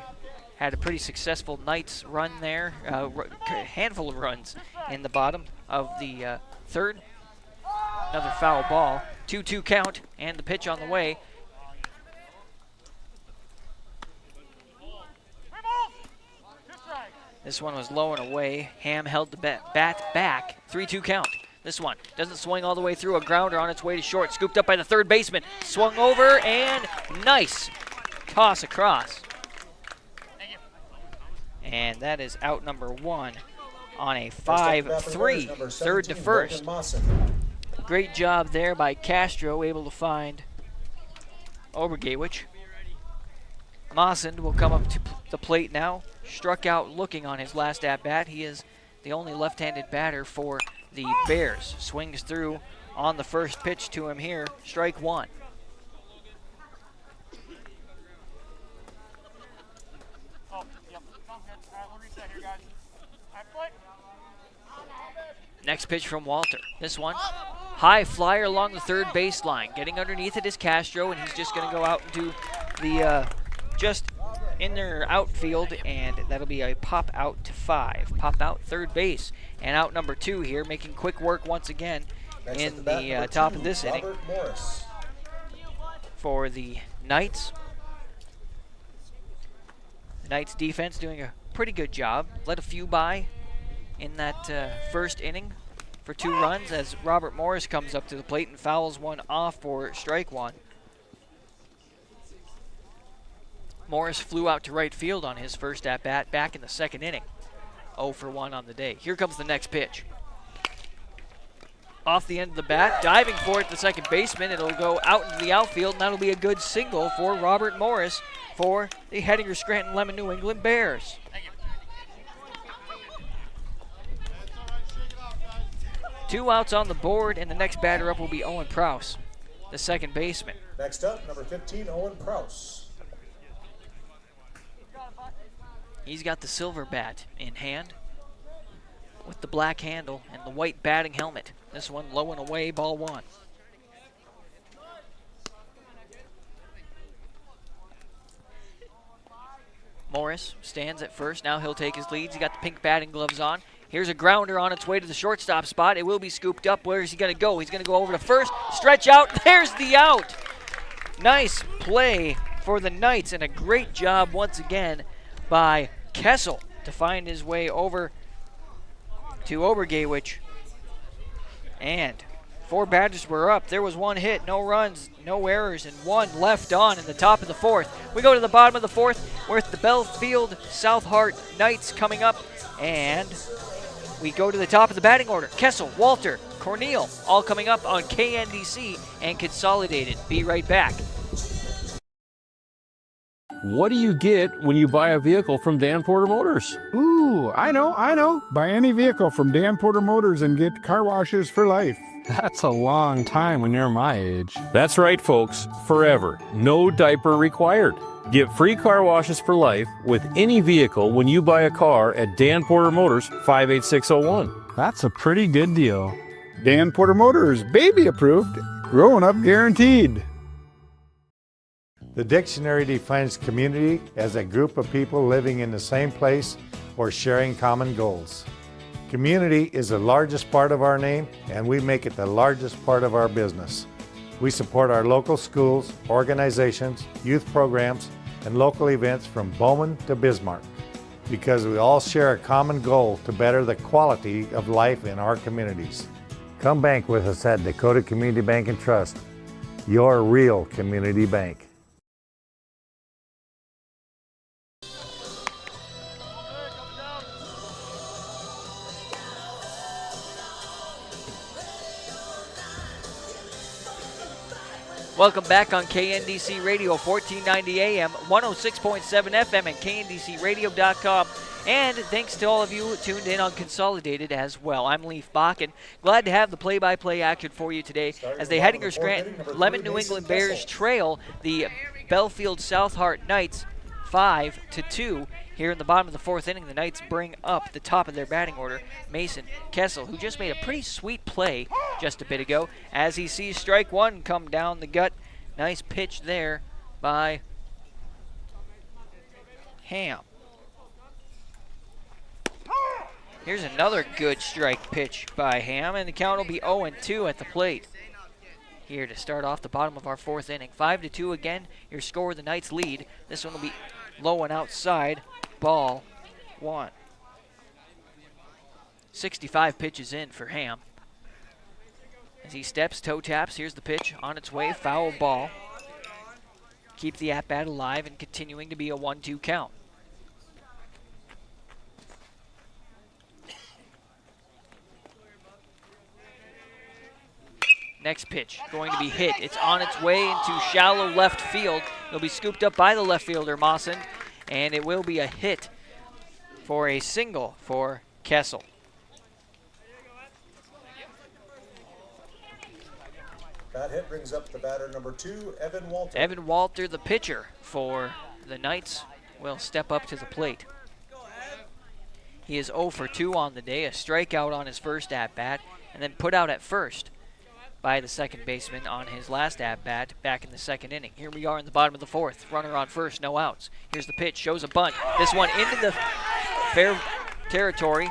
had a pretty successful Knights run there, handful of runs in the bottom of the third. Another foul ball. 2-2 count, and the pitch on the way. This one was low and away. Ham held the bat back. 3-2 count. This one doesn't swing all the way through. A grounder on its way to short. Scooped up by the third baseman. Swung over, and nice toss across. And that is out number 1 on a 5-3, third to first. Great job there by Castro, able to find Obergewich. Mossend will come up to the plate now. Struck out looking on his last at-bat. He is the only left-handed batter for the Bears. Swings through on the first pitch to him here. Strike 1. Next pitch from Walter. This one, high flyer along the third baseline. Getting underneath it is Castro, and he's just going to go out into the just in their outfield, and that'll be a pop out to 5. Pop out third base, and out number 2 here, making quick work once again in the top of this inning for the Knights. The Knights defense doing a pretty good job. Let a few by in that first inning. for 2 runs as Robert Morris comes up to the plate and fouls one off for strike 1. Morris flew out to right field on his first at-bat back in the 2nd inning. 0 for 1 on the day. Here comes the next pitch. Off the end of the bat, diving for it, the second baseman. It'll go out into the outfield, and that'll be a good single for Robert Morris for the Hett-Scran-Lem-NE New England Bears. Two outs on the board, and the next batter up will be Owen Prouse, the second baseman. Next up, number 15, Owen Prouse. He's got the silver bat in hand with the black handle and the white batting helmet. This one low and away, ball 1. Morris stands at first. Now he'll take his leads. He got the pink batting gloves on. Here's a grounder on its way to the shortstop spot. It will be scooped up. Where is he going to go? He's going to go over to first. Stretch out. There's the out. Nice play for the Knights, and a great job once again by Kessel to find his way over to Obergewich. And 4 batters were up. There was 1 hit, no runs, no errors, and 1 left on in the top of the 4th. We go to the bottom of the 4th with the Belfield-South Knights coming up, and we go to the top of the batting order. Kessel, Walter, Cornell, all coming up on KNDC and Consolidated. Be right back. What do you get when you buy a vehicle from Dan Porter Motors? Ooh, I know. Buy any vehicle from Dan Porter Motors and get car washes for life. That's a long time when you're my age. That's right, folks. Forever. No diaper required. Get free car washes for life with any vehicle when you buy a car at Dan Porter Motors, 58601. That's a pretty good deal. Dan Porter Motors, baby approved, growing up guaranteed. The dictionary defines community as a group of people living in the same place or sharing common goals. Community is the largest part of our name, and we make it the largest part of our business. We support our local schools, organizations, youth programs, and local events from Bowman to Bismarck because we all share a common goal to better the quality of life in our communities. Come bank with us at Dakota Community Bank and Trust, your real community bank. Welcome back on KNDC Radio, 1490 AM, 106.7 FM at kndcradio.com. And thanks to all of you tuned in on Consolidated as well. I'm Leaf Bach, and glad to have the play-by-play action for you today as the Hett-Scran-Lem-NE New England Bears trail the Belfield-South Knights 5-2. Here in the bottom of the 4th inning, the Knights bring up the top of their batting order, Mason Kessel, who just made a pretty sweet play just a bit ago as he sees strike 1 come down the gut. Nice pitch there by Ham. Here's another good strike pitch by Ham, and the count will be 0-2 at the plate. Here to start off the bottom of our 4th inning. 5-2 again, your score, the Knights lead. This one will be low and outside. Ball 1. 65 pitches in for Ham. As he steps, toe taps, here's the pitch on its way, foul ball. Keep the at-bat alive and continuing to be a 1-2 count. Next pitch going to be hit. It's on its way into shallow left field. It'll be scooped up by the left fielder, Mawson, and it will be a hit for a single for Kessel. That hit brings up the batter number 2, Evan Walter. Evan Walter, the pitcher for the Knights, will step up to the plate. He is 0 for 2 on the day, a strikeout on his first at-bat, and then put out at first by the second baseman on his last at-bat back in the 2nd inning. Here we are in the bottom of the 4th. Runner on first, no outs. Here's the pitch, shows a bunt. This one into the fair territory.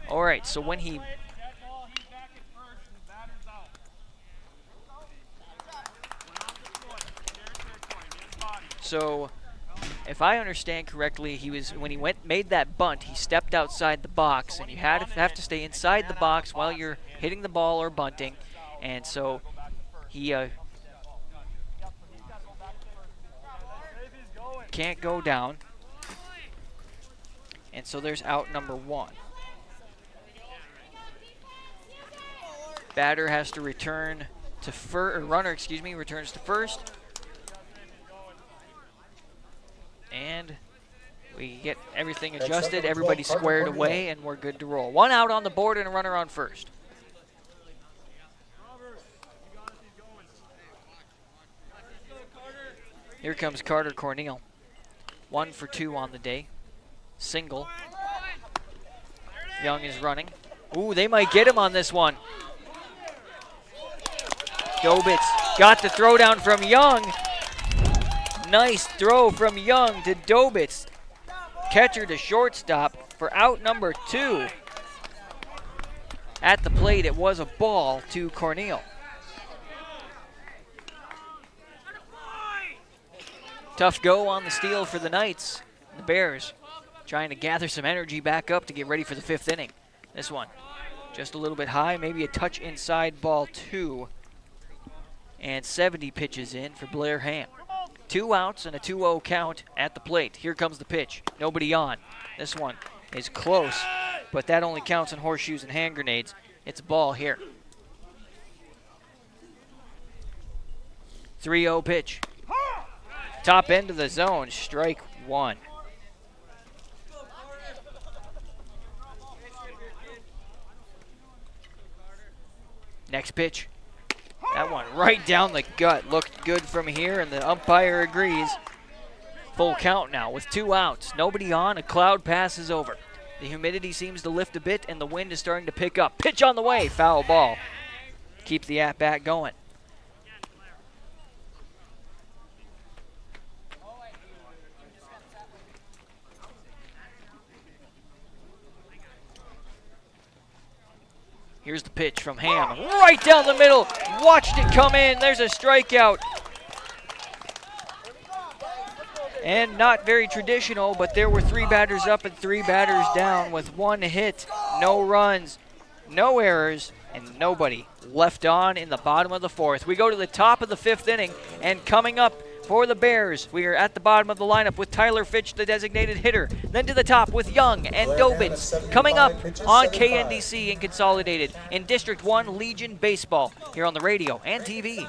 All right, so when he... So if I understand correctly, when he made that bunt, he stepped outside the box, and you have to stay inside the box while you're hitting the ball or bunting, and so he can't go down, and so there's out number 1. Batter has to return to returns to first. And we get everything adjusted, everybody squared away, and we're good to roll. 1 out on the board and a runner on first. Here comes Carter Cornell. 1 for 2 on the day. Single. Young is running. Ooh, they might get him on this one. Dobitz got the throw down from Young. Nice throw from Young to Dobitz. Catcher to shortstop for out number 2. At the plate, it was a ball to Cornell. Tough go on the steal for the Knights. The Bears trying to gather some energy back up to get ready for the 5th inning. This one just a little bit high, maybe a touch inside, ball 2. And 70 pitches in for Blair Ham. 2 outs and a 2-0 count at the plate. Here comes the pitch. Nobody on. This one is close, but that only counts in horseshoes and hand grenades. It's a ball here. 3-0 pitch. Top end of the zone, strike 1. Next pitch. That one right down the gut. Looked good from here, and the umpire agrees. Full count now with 2 outs. Nobody on. A cloud passes over. The humidity seems to lift a bit, and the wind is starting to pick up. Pitch on the way. Foul ball. Keep the at-bat going. Here's the pitch from Ham. Right down the middle. Watched it come in. There's a strikeout. And not very traditional, but there were 3 batters up and 3 batters down with 1 hit, no runs, no errors, and nobody left on in the bottom of the 4th. We go to the top of the 5th inning, and coming up for the Bears, we are at the bottom of the lineup with Tyler Fitch, the designated hitter. Then to the top with Young and Dobitz. Coming up on KNDC and Consolidated in District 1 Legion Baseball here on the radio and TV.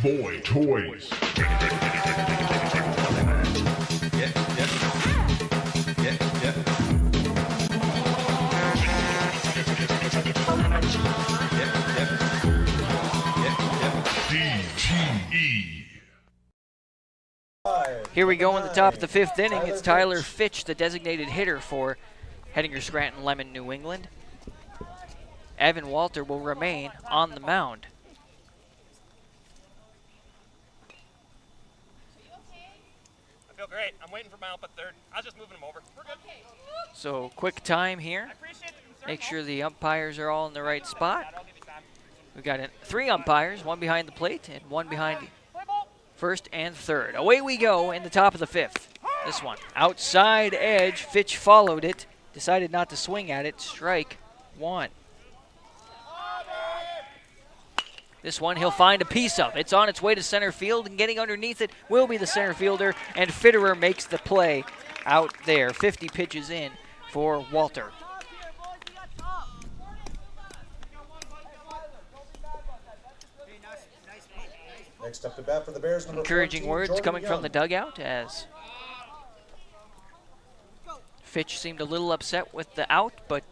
Boy Toys. Here we go in the top of the 5th inning. It's Tyler Fitch, the designated hitter for Hett-Scran-Lem-NE New England. Evan Walter will remain on the mound. I feel great. I'm waiting for my up at 3rd. I was just moving him over. We're good. So quick time here. Make sure the umpires are all in the right spot. We've got 3 umpires, 1 behind the plate and 1 behind first and third. Away we go in the top of the 5th. This one, outside edge. Fitch followed it, decided not to swing at it. Strike 1. This one he'll find a piece of. It's on its way to center field, and getting underneath it will be the center fielder, and Fitterer makes the play out there. 50 pitches in for Walter. Next up to bat for the Bears, number Encouraging 14, words Jordan coming Young. from the dugout as Fitch seemed a little upset with the out, but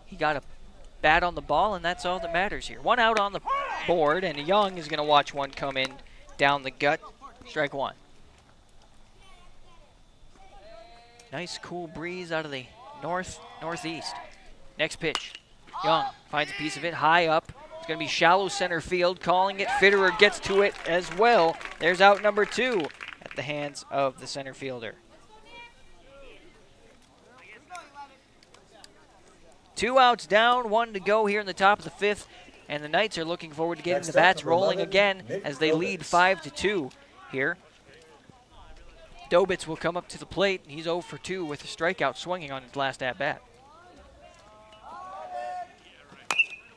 he got a bat on the ball, and that's all that matters here. One out on the board, and Young is going to watch one come in down the gut. Strike one. Nice cool breeze out of the northeast. Next pitch. Young finds a piece of it high up. It's going to be shallow center field. Calling it. Fitterer gets to it as well. There's out number 2 at the hands of the center fielder. 2 outs down, 1 to go here in the top of the 5th, and the Knights are looking forward to getting the bats rolling again as they lead 5-2 here. Dobitz will come up to the plate. He's 0 for 2 with a strikeout swinging on his last at-bat.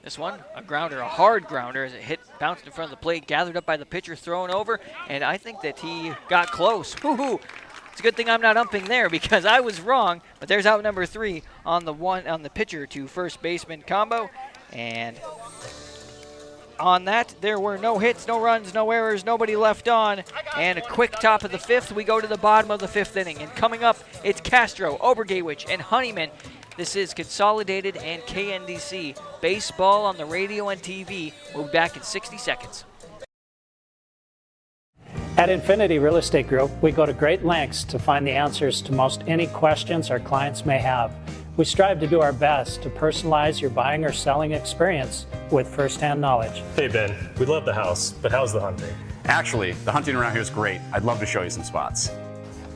This one, a grounder, a hard grounder as it hit, bounced in front of the plate, gathered up by the pitcher, thrown over, and I think that he got close. Woo-hoo! It's a good thing I'm not umping there because I was wrong, but there's out number 3 on the pitcher to first baseman combo, and on that, there were no hits, no runs, no errors, nobody left on, and a quick top of the 5th. We go to the bottom of the 5th inning, and coming up, it's Castro, Obergawich, and Honeyman. This is Consolidated and KNDC. Baseball on the radio and TV. We'll be back in 60 seconds. At Infinity Real Estate Group, we go to great lengths to find the answers to most any questions our clients may have. We strive to do our best to personalize your buying or selling experience with first-hand knowledge. Hey Ben, we love the house, but how's the hunting? Actually, the hunting around here is great. I'd love to show you some spots.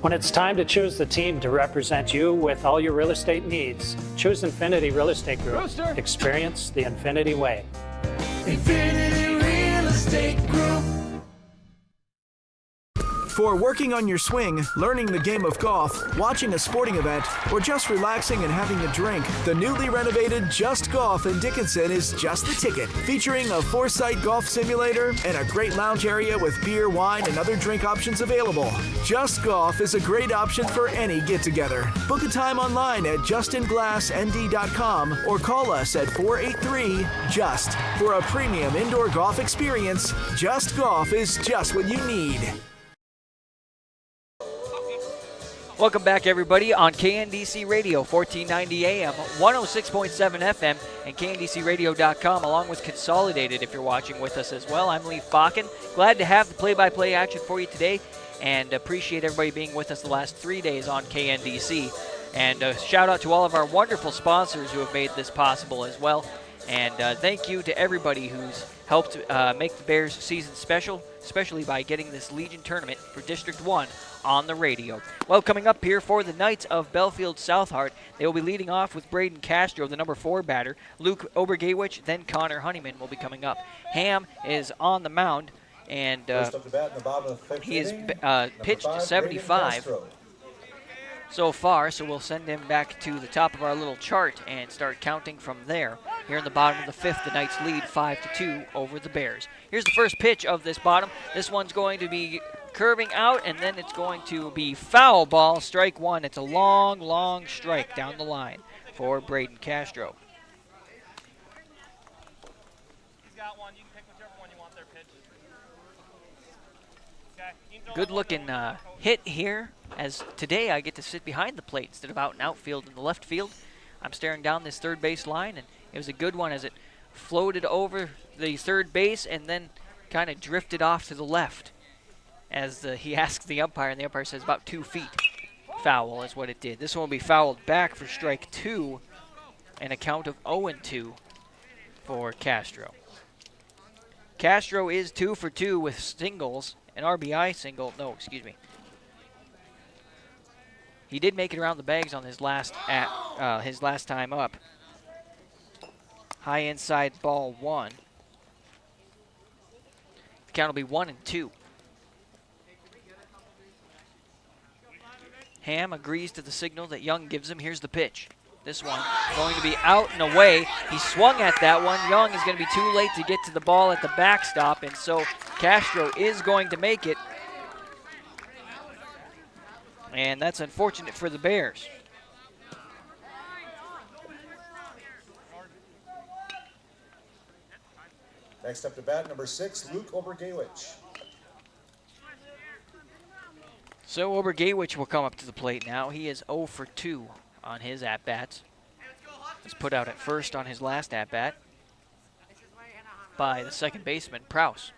When it's time to choose the team to represent you with all your real estate needs, choose Infinity Real Estate Group. Rooster. Experience the Infinity way. Infinity Real Estate Group. For working on your swing, learning the game of golf, watching a sporting event, or just relaxing and having a drink, the newly renovated Just Golf in Dickinson is just the ticket. Featuring a 4-site golf simulator and a great lounge area with beer, wine, and other drink options available. Just Golf is a great option for any get-together. Book a time online at justinglassnd.com or call us at 483-JUST. For a premium indoor golf experience, Just Golf is just what you need. Welcome back, everybody, on KNDC Radio, 1490 AM, 106.7 FM, and KNDCradio.com, along with Consolidated if you're watching with us as well. I'm Lee Faulken. Glad to have the play-by-play action for you today, and appreciate everybody being with us the last 3 days on KNDC. And shout out to all of our wonderful sponsors who have made this possible as well. And thank you to everybody who's helped make the Bears season special, especially by getting this Legion tournament for District 1 on the radio. Well, coming up here for the Knights of Belfield-South, they will be leading off with Braden Castro, the number 4 batter. Luke Obergawich, then Connor Honeyman will be coming up. Ham is on the mound, and First up to bat in the bottom of the 5th he has inning, pitched number 5, 75 Braden so far, so we'll send him back to the top of our little chart and start counting from there. Here in the bottom of the 5th, the Knights lead 5-2 over the Bears. Here's the first pitch of this bottom. This one's going to be curving out, and then it's going to be foul ball, strike 1. It's a long, long strike down the line for Braden Castro. He's got one. You can pick whichever one you want there, pitch. Okay. Good looking hit here, as today I get to sit behind the plate instead of out in outfield in the left field. I'm staring down this third base line, and it was a good one as it floated over the third base and then kind of drifted off to the left. As he asked the umpire, and the umpire says about 2 feet. Foul is what it did. This one will be fouled back for strike 2, and a count of 0-2 for Castro. Castro is 2 for 2 with singles, an RBI single. No, excuse me. He did make it around the bags on his last time up. High inside ball 1. The count will be 1-2. Ham agrees to the signal that Young gives him. Here's the pitch. This one going to be out and away. He swung at that one. Young is going to be too late to get to the ball at the backstop, and so Castro is going to make it. And that's unfortunate for the Bears. Next up to bat, number 6, Luke Obergawich. So Obergawich will come up to the plate now. He is 0 for 2 on his at-bats. Was put out at first on his last at-bat by the second baseman, Prouse.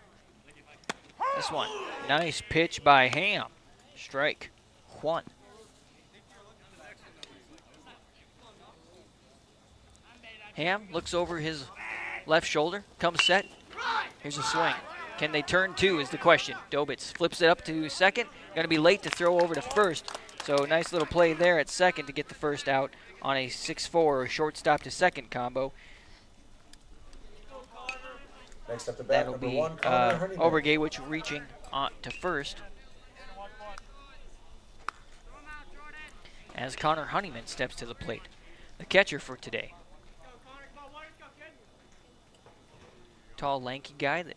This one, nice pitch by Ham. Strike, 1. Ham looks over his left shoulder, comes set. Here's a swing. Can they turn 2 is the question. Dobitz flips it up to second. Going to be late to throw over to first. So nice little play there at second to get the first out on a 6-4 shortstop to second combo. Next up to bat, That'll number be 1, Connor Honeyman. Obergawich reaching on to first. As Connor Honeyman steps to the plate, the catcher for today. Tall, lanky guy that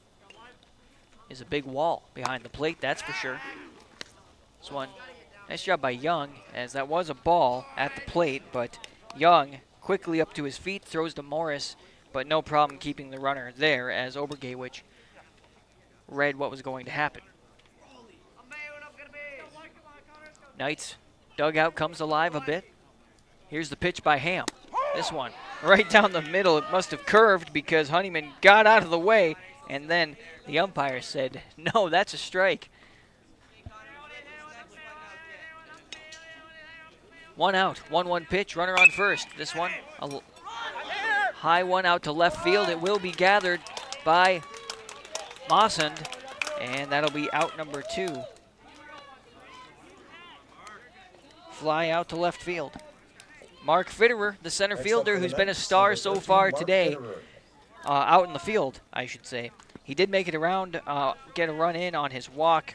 is a big wall behind the plate, that's for sure. This one, nice job by Young, as that was a ball at the plate, but Young quickly up to his feet, throws to Morris, but no problem keeping the runner there as Obergawich read what was going to happen. Knights dugout comes alive a bit. Here's the pitch by Ham. This one, right down the middle. It must have curved because Honeyman got out of the way, and then the umpire said, no, that's a strike. 1 out, 1-1 pitch, runner on first. This one, a high one out to left field. It will be gathered by Mossend, and that'll be out number 2. Fly out to left field. Mark Fitterer, the center fielder, who's been a star so far today, out in the field, I should say. He did make it around, get a run in on his walk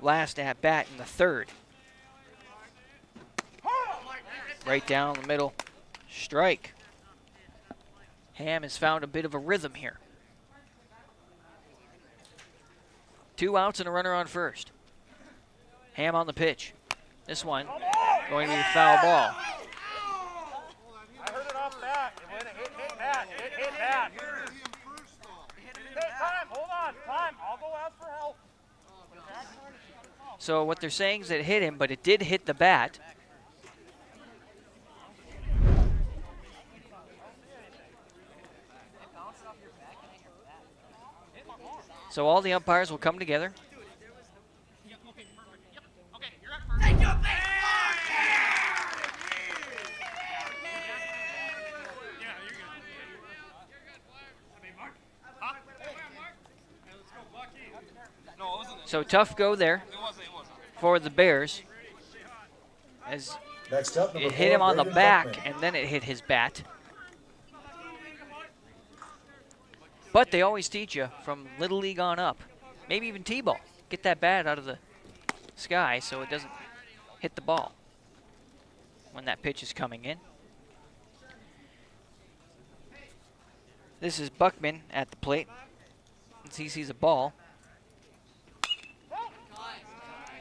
last at bat in the 3rd. Right down the middle, strike. Ham has found a bit of a rhythm here. 2 outs and a runner on first. Ham on the pitch. This one going to be a foul ball. I heard it off bat. It hit bat. It hit bat. Time, hold on, time. I'll go out for help. So what they're saying is that it hit him, but it did hit the bat. So all the umpires will come together. So tough go there for the Bears, as Next up, it hit him on the back and then it hit his bat. But they always teach you from Little League on up, maybe even T-ball, get that bat out of the sky so it doesn't hit the ball when that pitch is coming in. This is Buckman at the plate as he sees a ball.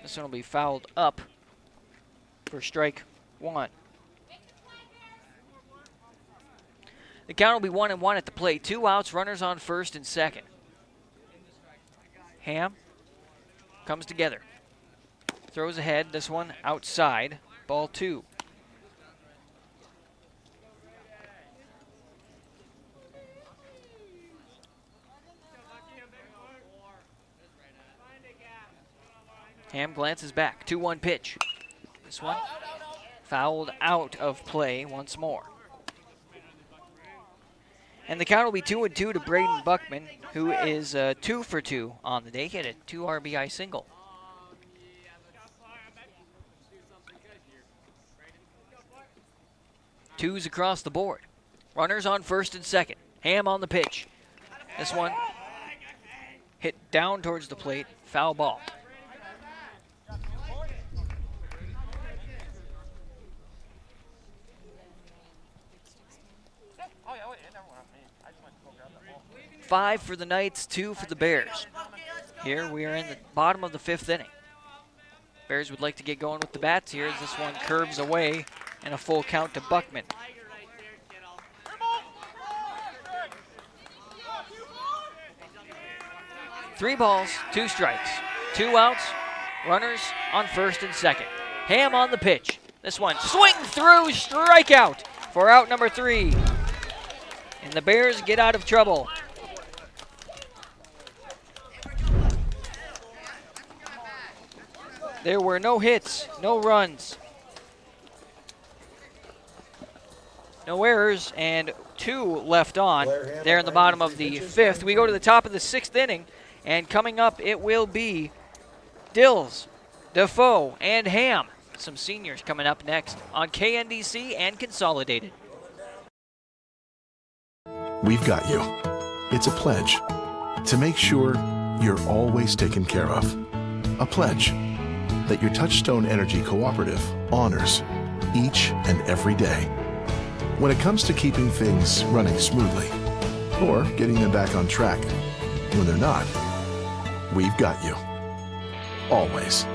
This one will be fouled up for strike 1. The count will be 1-1 at the plate. 2 outs, runners on first and second. Ham comes together. Throws ahead, this one outside. Ball 2. Ham glances back. 2-1 pitch. This one fouled out of play once more. And the count will be 2-2 to Braden Buckman, who is 2 for 2 on the day. He had a 2 RBI single. Twos across the board. Runners on first and second. Ham on the pitch. This one hit down towards the plate. Foul ball. Five for the Knights, 2 for the Bears. Here we are in the bottom of the 5th inning. Bears would like to get going with the bats here as this one curves away and a full count to Buckman. Three balls, 2 strikes, 2 outs, Runners on first and second. Ham on the pitch. This one swing through, strikeout for out number 3. And the Bears get out of trouble. There were no hits, no runs, no errors, and 2 left on there in the bottom of the 5th. We go to the top of the 6th inning, and coming up it will be Dills, Defoe, and Ham. Some seniors coming up next on KNDC and Consolidated. We've got you. It's a pledge to make sure you're always taken care of. A pledge that your Touchstone Energy Cooperative honors each and every day. When it comes to keeping things running smoothly or getting them back on track when they're not, we've got you. Always.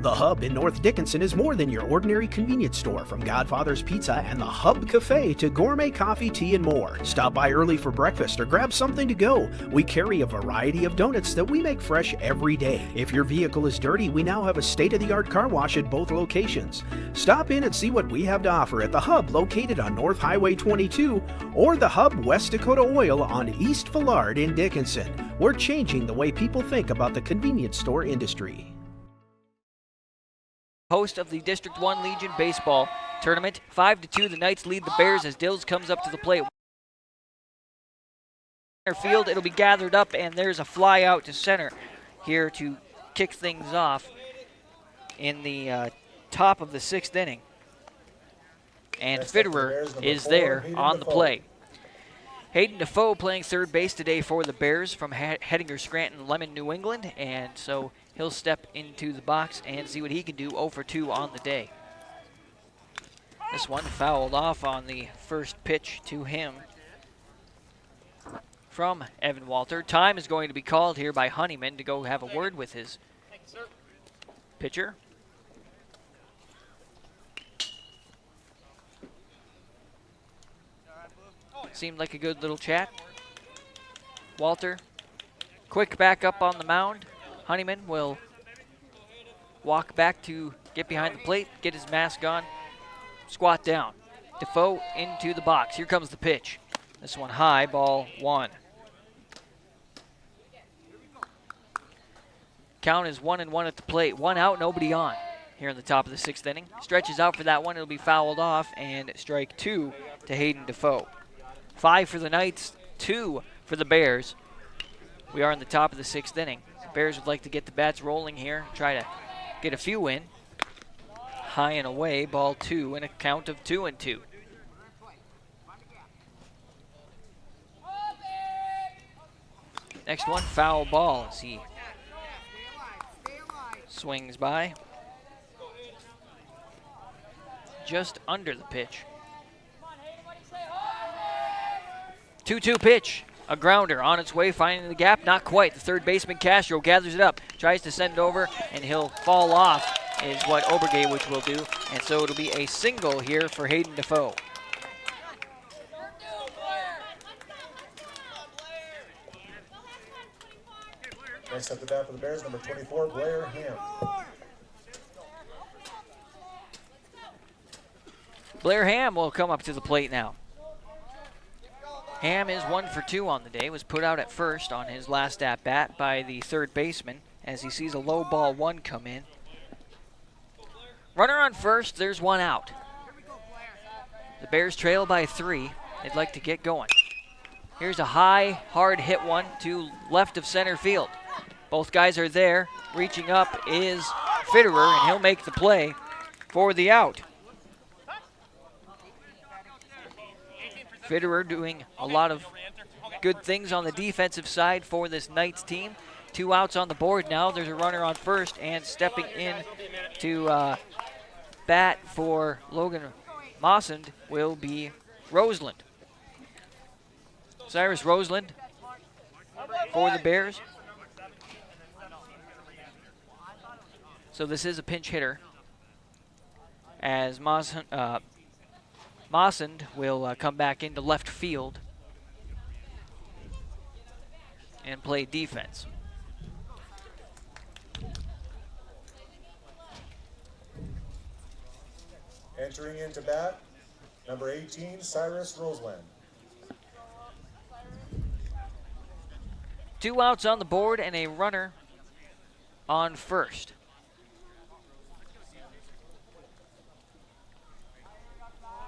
The Hub in North Dickinson is more than your ordinary convenience store. From Godfather's Pizza and the Hub Cafe to gourmet coffee, tea, and more. Stop by early for breakfast or grab something to go. We carry a variety of donuts that we make fresh every day. If your vehicle is dirty, we now have a state-of-the-art car wash at both locations. Stop in and see what we have to offer at the Hub located on North Highway 22 or the Hub West Dakota Oil on East Villard in Dickinson. We're changing the way people think about the convenience store industry. Host of the District 1 Legion Baseball Tournament. 5-2, the Knights lead the Bears as Dills comes up to the plate. Center field, it'll be gathered up, and there's a fly out to center here to kick things off in the top of the 6th inning. And Fitterer is there on the play. Hayden Defoe playing third base today for the Bears from Hett-Scran-Lem-NE, New England, and so he'll step into the box and see what he can do. 0 for 2 on the day. This one fouled off on the first pitch to him from Evan Walter. Time is going to be called here by Honeyman to go have a word with his pitcher. Seemed like a good little chat. Walter, quick back up on the mound. Honeyman will walk back to get behind the plate, get his mask on, squat down. Defoe into the box. Here comes the pitch. This one high, ball 1. Count is 1-1 at the plate. 1 out, nobody on here in the top of the 6th inning. Stretches out for that one. It'll be fouled off, and strike 2 to Hayden Defoe. 5 for the Knights, 2 for the Bears. We are in the top of the 6th inning. The Bears would like to get the bats rolling here, try to get a few in. High and away, ball 2, and a count of 2-2. Next one, foul ball as he swings by. Just under the pitch. 2-2 pitch. A grounder on its way, finding the gap. Not quite. The third baseman, Castro, gathers it up. Tries to send it over, and he'll fall off, is what Obergewich will do. And so it'll be a single here for Hayden Defoe. Next up the bat for the Bears, number 24, Blair Ham. Blair Ham will come up to the plate now. Ham is 1 for 2 on the day. Was put out at first on his last at-bat by the third baseman as he sees a low ball 1 come in. Runner on first, there's 1 out. The Bears trail by 3. They'd like to get going. Here's a high, hard hit one to left of center field. Both guys are there. Reaching up is Fitterer, and he'll make the play for the out. Fitterer doing a lot of good things on the defensive side for this Knights team. 2 outs on the board now. There's a runner on first, and stepping in to bat for Logan Mossend will be Roseland. Cyrus Roseland for the Bears. So this is a pinch hitter as Mossend will come back into left field and play defense. Entering into bat, number 18, Cyrus Roseland. 2 outs on the board and a runner on first.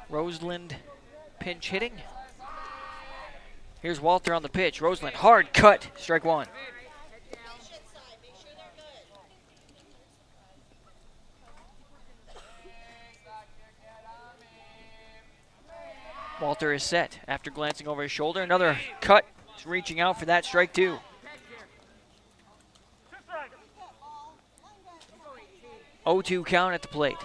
Roseland pinch hitting. Here's Walter on the pitch. Roseland, hard cut, strike one. Walter is set after glancing over his shoulder. Another cut. He's reaching out for that, strike two. Oh-2 count at the plate.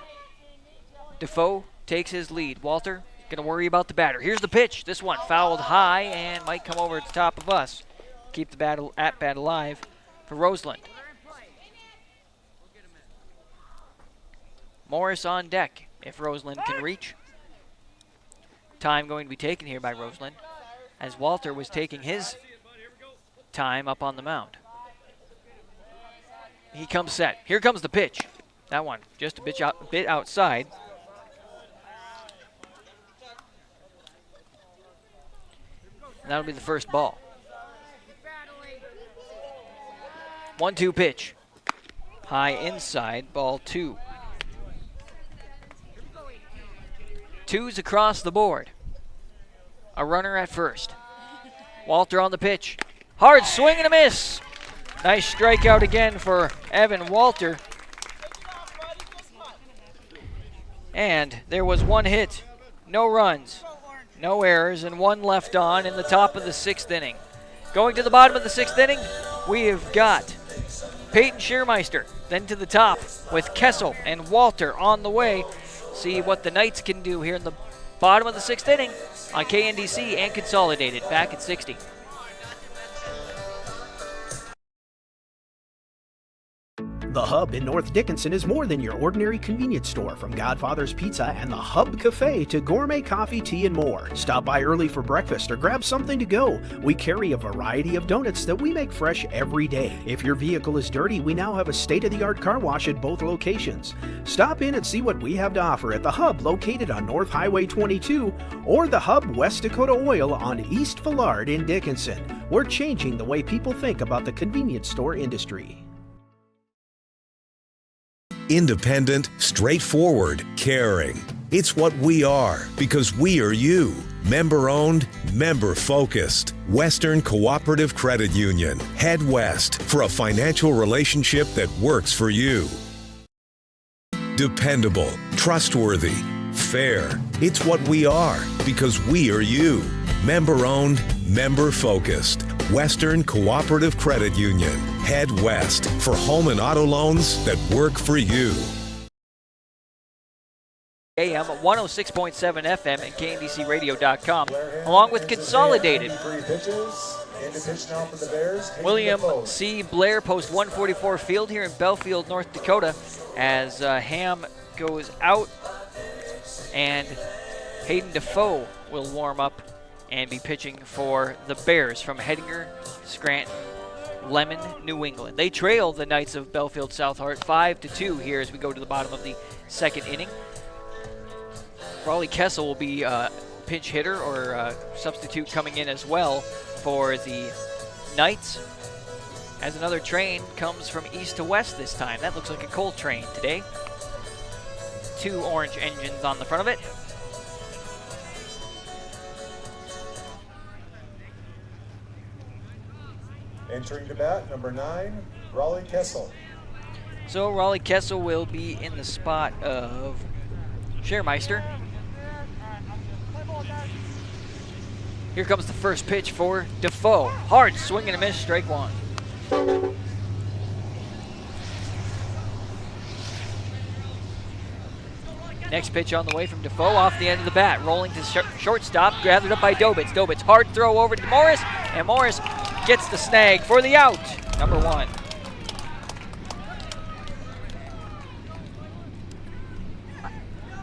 Defoe takes his lead. Walter gonna worry about the batter. Here's the pitch. This one fouled high and might come over the top of us. Keep the bat alive for Roseland. Morris on deck if Roseland can reach. Time going to be taken here by Roseland as Walter was taking his time up on the mound. He comes set. Here comes the pitch. That one just a bit outside. And that'll be the first ball. 1-2 pitch. High inside, ball 2. 2s across the board. A runner at first. Walter on the pitch. Hard swing and a miss. Nice strikeout again for Evan Walter. And there was one hit, no runs, no errors, and one left on in the top of the 6th inning. Going to the bottom of the 6th inning, we have got Peyton Scheermeister, then to the top with Kessel and Walter on the way. See what the Knights can do here in the bottom of the 6th inning on KNDC and Consolidated, back at 60. The Hub in North Dickinson is more than your ordinary convenience store. From Godfather's Pizza and the Hub Cafe to gourmet coffee, tea, and more. Stop by early for breakfast or grab something to go. We carry a variety of donuts that we make fresh every day. If your vehicle is dirty, we now have a state-of-the-art car wash at both locations. Stop in and see what we have to offer at the Hub located on North Highway 22 or the Hub West Dakota Oil on East Villard in Dickinson. We're changing the way people think about the convenience store industry. Independent, straightforward, caring. It's what we are because we are you. Member-owned, member-focused. Western Cooperative Credit Union. Head west for a financial relationship that works for you. Dependable, trustworthy, fair. It's what we are because we are you. Member-owned, member-focused. Western Cooperative Credit Union. Head west for home and auto loans that work for you. AM 106.7 FM and KNDCRadio.com, along with Consolidated. William C. Blair, post 144 field here in Belfield, North Dakota, as Ham goes out and Hayden Defoe will warm up and be pitching for the Bears from Hett-Scran-Lem-NE, New England. They trail the Knights of Belfield-South 5-2 here as we go to the bottom of the 2nd inning. Raleigh Kessel will be pinch hitter or substitute coming in as well for the Knights, as another train comes from east to west this time. That looks like a coal train today. 2 orange engines on the front of it. Entering the bat, number 9, Raleigh Kessel. So Raleigh Kessel will be in the spot of Scheermeister. Here comes the first pitch for Defoe. Hard swing and a miss, strike one. Next pitch on the way from Defoe off the end of the bat. Rolling to shortstop, gathered up by Dobitz. Dobitz, hard throw over to Morris, and Morris gets the snag for the out, number 1.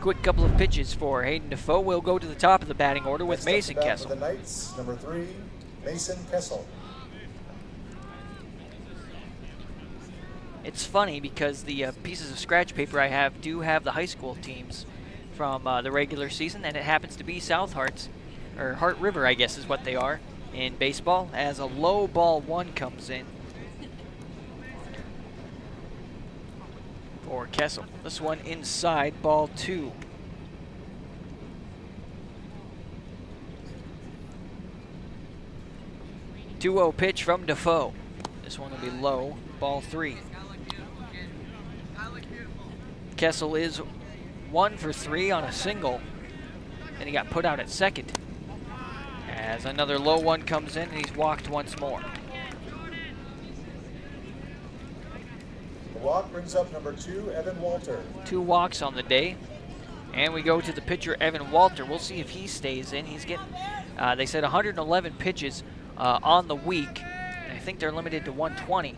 quick couple of pitches for Hayden Defoe. We'll go to the top of the batting order with Next Mason up to bat Kessel. for the Knights, number 3, Mason Kessel. It's funny because the pieces of scratch paper I have do have the high school teams from the regular season, and it happens to be South Hearts, or Heart River, I guess is what they are in baseball, as a low ball 1 comes in for Kessel. This one inside, ball 2. .2-0 pitch from Defoe. This one will be low, ball 3. Kessel is 1 for 3 on a single, and he got put out at second. As another low one comes in, and he's walked once more. The walk brings up number 2, Evan Walter. 2 walks on the day. And we go to the pitcher, Evan Walter. We'll see if he stays in. He's getting, they said 111 pitches on the week. And I think they're limited to 120.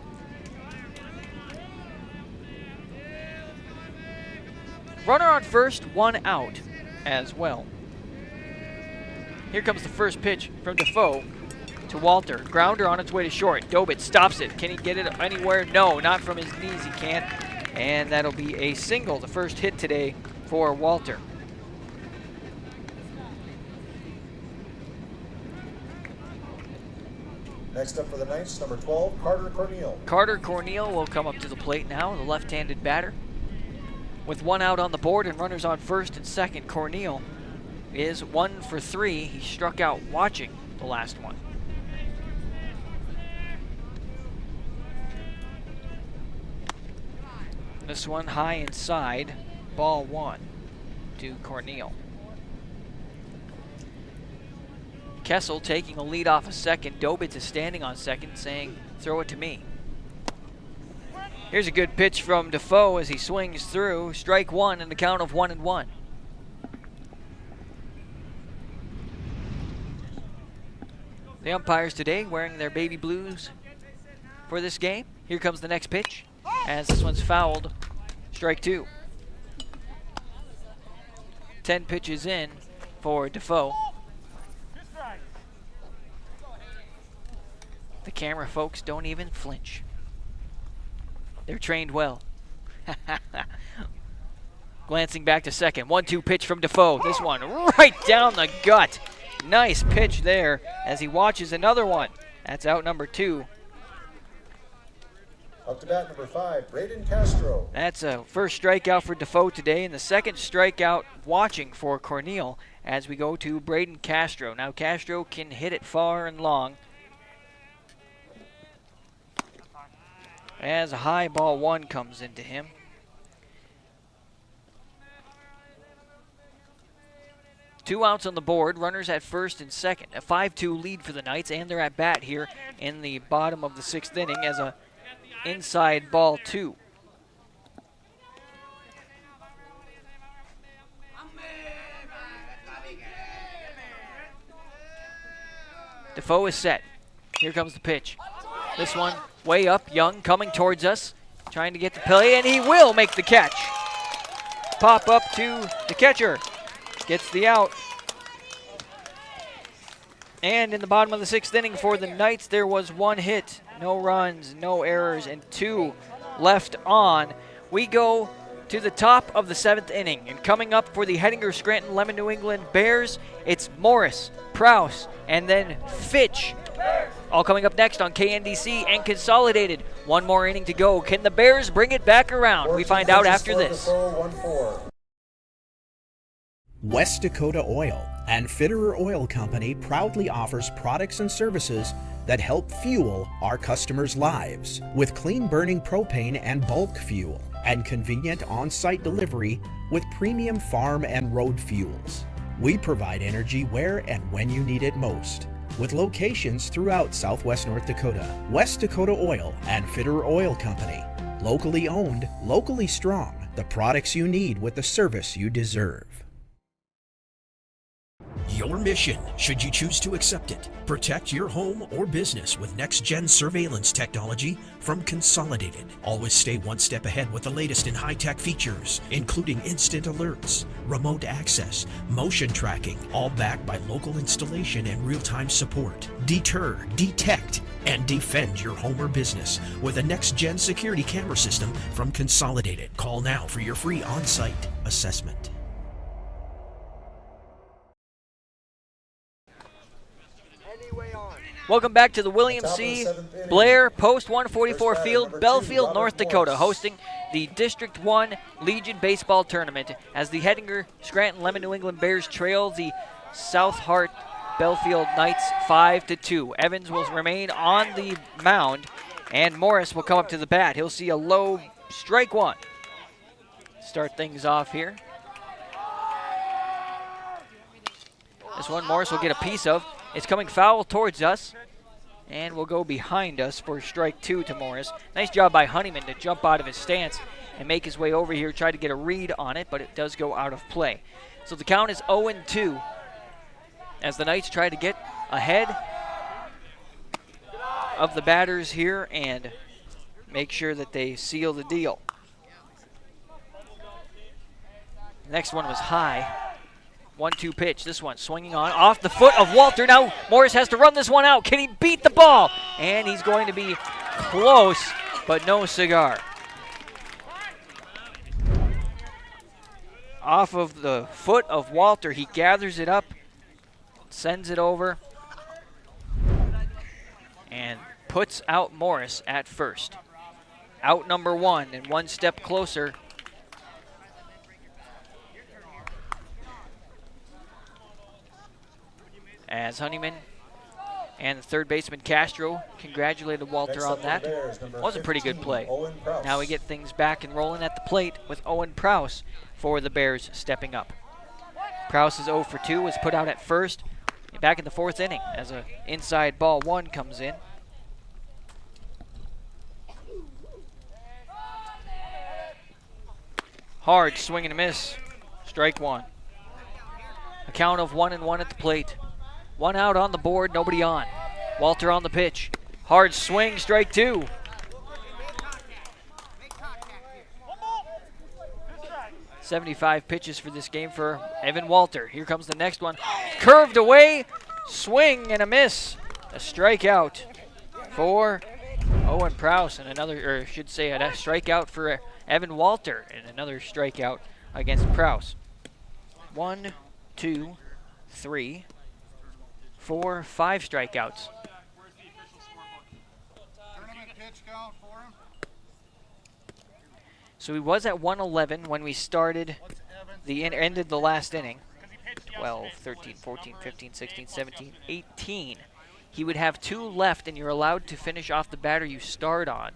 Runner on first, 1 out as well. Here comes the first pitch from Defoe to Walter. Grounder on its way to short. Dobit stops it. Can he get it anywhere? No, not from his knees, he can't. And that'll be a single, the first hit today for Walter. Next up for the Knights, number 12, Carter Corneal. Carter Corneal will come up to the plate now, the left-handed batter. With 1 out on the board and runners on first and second, Corneal is 1 for 3. He struck out watching the last one. This one high inside, ball 1 to Corneal. Kessel taking a lead off a second. Dobitz is standing on second saying, throw it to me. Here's a good pitch from Defoe as he swings through. Strike 1 and the count of 1-1. The umpires today wearing their baby blues for this game. Here comes the next pitch as this one's fouled. Strike 2. 10 pitches in for Defoe. The camera folks don't even flinch. They're trained well. Glancing back to second. 1-2 pitch from Defoe. This one right down the gut. Nice pitch there as he watches another one. That's out number 2. Up to bat number 5, Braden Castro. That's a first strikeout for Defoe today, and the second strikeout watching for Corneal as we go to Braden Castro. Now Castro can hit it far and long. As a high ball 1 comes into him. Two outs on the board, runners at first and second. A 5-2 lead for the Knights, and they're at bat here in the bottom of the 6th inning as a inside ball 2. Defoe is set. Here comes the pitch. This one way up, Young coming towards us, trying to get the play, and he will make the catch. Pop up to the catcher. Gets the out. And in the bottom of the 6th inning for the Knights, there was 1 hit, no runs, no errors, and 2 left on. We go to the top of the 7th inning, and coming up for the Hett-Scran-Lem-NE New England Bears, it's Morris, Prowse, and then Fitch. All coming up next on KNDC and Consolidated. 1 more inning to go. Can the Bears bring it back around? We find out after this. West Dakota Oil and Fitterer Oil Company proudly offers products and services that help fuel our customers' lives with clean burning propane and bulk fuel and convenient on-site delivery with premium farm and road fuels. We provide energy where and when you need it most, with locations throughout Southwest North Dakota. West Dakota Oil and Fitterer Oil Company. Locally owned, locally strong. The products you need with the service you deserve. Your mission, should you choose to accept it, protect your home or business with next-gen surveillance technology from Consolidated. Always stay one step ahead with the latest in high-tech features, including instant alerts, remote access, motion tracking, all backed by local installation and real-time support. Deter, detect, and defend your home or business with a next-gen security camera system from Consolidated. Call now for your free on-site assessment. Welcome back to the William C. Blair Post 144 Field, Belfield, North Dakota, hosting the District 1 Legion Baseball Tournament as the Hett-Scran-Lem-NE New England Bears trail the South Hart Belfield Knights 5-2. Evans will remain on the mound, and Morris will come up to the bat. He'll see a low strike one. Start things off here. This one Morris will get a piece of. It's coming foul towards us, and will go behind us for strike two to Morris. Nice job by Honeyman to jump out of his stance and make his way over here, try to get a read on it, but it does go out of play. So the count is 0-2 as the Knights try to get ahead of the batters here and make sure that they seal the deal. Next one was high. 1-2 pitch. This one swinging on off the foot of Walter. Now Morris has to run this one out. Can he beat the ball? And he's going to be close, but no cigar. Off of the foot of Walter, he gathers it up, sends it over, and puts out Morris at first. Out number one, and one step closer. As Honeyman and the third baseman Castro congratulated Walter on that. Was a pretty good play. Now we get things back and rolling at the plate with Owen Prouse for the Bears stepping up. Prouse is 0 for 2, was put out at first. Back in the fourth inning as an inside ball one comes in. Hard swing and a miss. Strike one. A count of 1-1 at the plate. One out on the board, nobody on. Walter on the pitch. Hard swing, strike two. .75 pitches for this game for Evan Walter. Here comes the next one. Curved away, swing and a miss. A strikeout for Owen Prouse, and another, or I should say a strikeout for Evan Walter, and another strikeout against Prouse. 1, 2, 3, 4, 5 strikeouts. So he was at 111 when we started ended the last inning. 12, 13, 14, 15, 16, 17, 18. He would have 2 left, and you're allowed to finish off the batter you start on.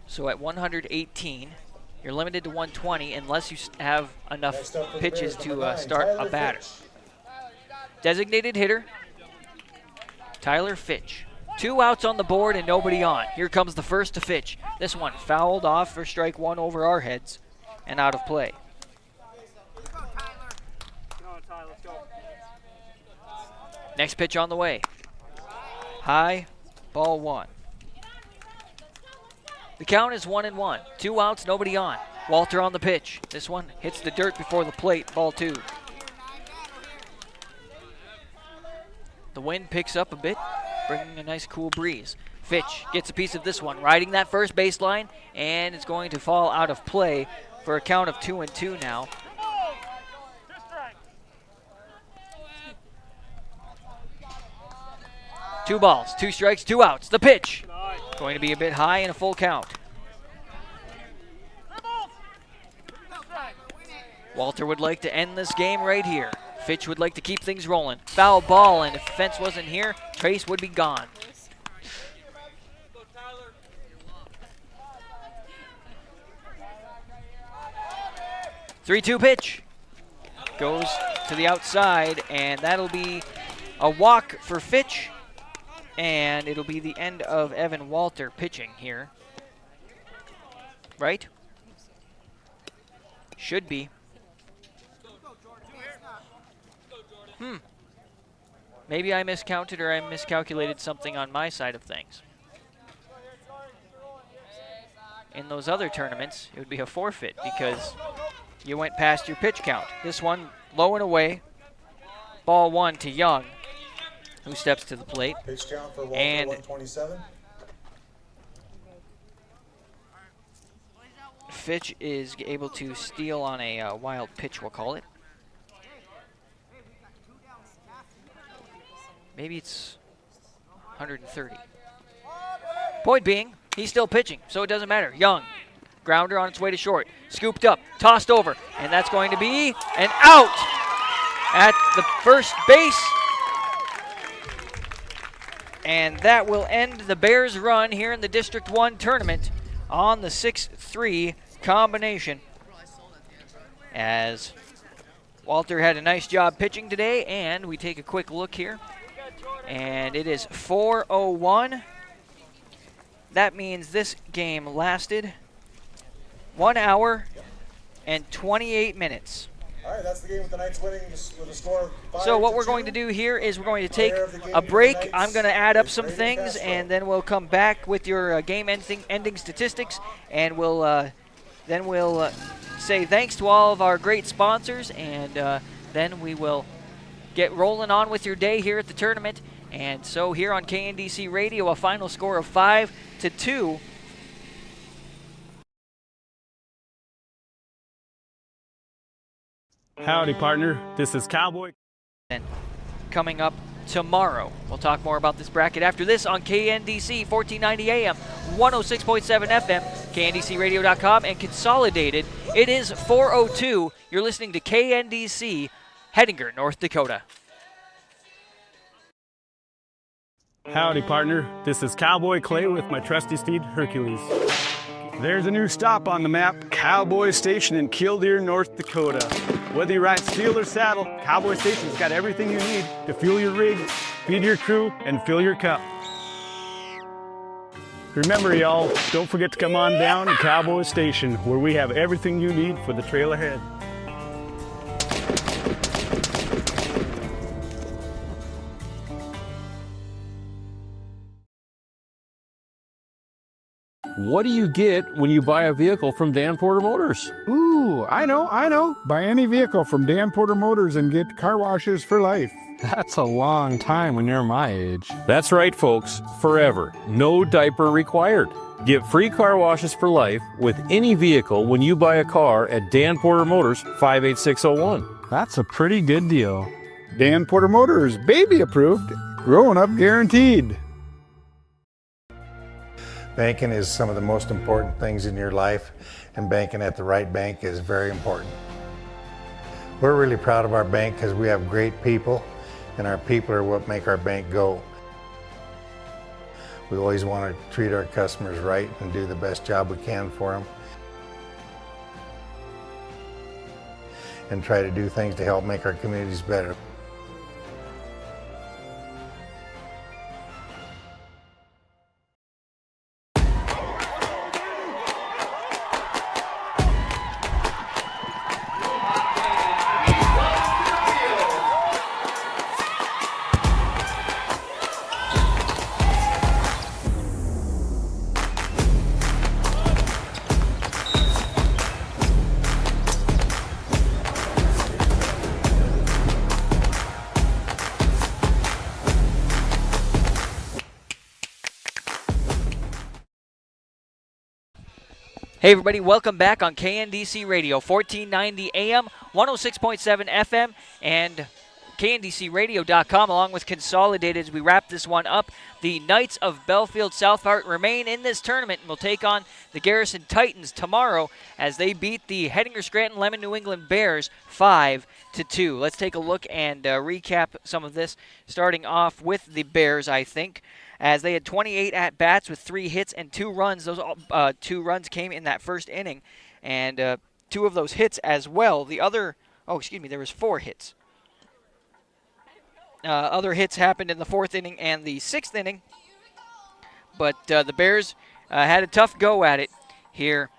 So at 118, you're limited to 120 unless you have enough pitches to start a batter. Designated hitter, Tyler Fitch. 2 outs on the board and nobody on. Here comes the first to Fitch. This one fouled off for strike one over our heads and out of play. Next pitch on the way. High, ball one. The count is 1-1. 2 outs, nobody on. Walter on the pitch. This one hits the dirt before the plate, ball 2. The wind picks up a bit, bringing a nice cool breeze. Fitch gets a piece of this one, riding that first baseline, and it's going to fall out of play for a count of 2-2 now. Two balls, 2 strikes, 2 outs. The pitch going to be a bit high and a full count. Walter would like to end this game right here. Fitch would like to keep things rolling. Foul ball, and if the fence wasn't here, Trace would be gone. Three-two pitch. Goes to the outside, and that'll be a walk for Fitch. And it'll be the end of Evan Walter pitching here. Right? Should be. Maybe I miscounted or I miscalculated something on my side of things. In those other tournaments, it would be a forfeit because you went past your pitch count. This one, low and away. Ball 1 to Young, who steps to the plate. Pitch count for Walter, And 127. Fitch is able to steal on a wild pitch, we'll call it. Maybe it's 130. Point being, he's still pitching, so it doesn't matter. Young, grounder on its way to short. Scooped up, tossed over, and that's going to be an out at the first base. And that will end the Bears' run here in the District 1 tournament on the 6-3 combination. As Walter had a nice job pitching today, and we take a quick look here. And it is 4:01. That means this game lasted 1 hour and 28 minutes. All right, that's the game with the Knights winning with a score of 5-2. So what we're going to do here is we're going to take a break. I'm going to add up some things, and then we'll come back with your game ending statistics, and we'll say thanks to all of our great sponsors, and then we will get rolling on with your day here at the tournament. And so here on KNDC Radio, a final score of 5-2. Howdy, partner. This is Cowboy. And coming up tomorrow, we'll talk more about this bracket after this on KNDC 1490 AM, 106.7 FM, KNDCradio.com, and consolidated. It is 4:02. You're listening to KNDC, Hettinger, North Dakota. Howdy, partner. This is Cowboy Clay with my trusty steed, Hercules. There's a new stop on the map, Cowboy Station in Killdeer, North Dakota. Whether you ride steel or saddle, Cowboy Station's got everything you need to fuel your rig, feed your crew, and fill your cup. Remember, y'all, don't forget to come on down to Cowboy Station, where we have everything you need for the trail ahead. What do you get when you buy a vehicle from Dan Porter Motors? Ooh, I know. Buy any vehicle from Dan Porter Motors and get car washes for life. That's a long time when you're my age. That's right, folks. Forever. No diaper required. Get free car washes for life with any vehicle when you buy a car at Dan Porter Motors, 58601. That's a pretty good deal. Dan Porter Motors, baby approved, growing up guaranteed. Banking is some of the most important things in your life, and banking at the right bank is very important. We're really proud of our bank because we have great people, and our people are what make our bank go. We always want to treat our customers right and do the best job we can for them, and try to do things to help make our communities better. Hey everybody, welcome back on KNDC Radio, 1490 AM, 106.7 FM, and KNDCradio.com, along with Consolidated. As we wrap this one up, the Knights of Belfield-South remain in this tournament and will take on the Garrison Titans tomorrow as they beat the Hett-Scran-Lem-NE New England Bears 5-2. Let's take a look and recap some of this, starting off with the Bears, I think, as they had 28 at-bats with 3 hits and 2 runs. Those 2 runs came in that first inning, and 2 of those hits as well. The other, there was 4 hits. Other hits happened in the 4th inning and the 6th inning, but the Bears had a tough go at it here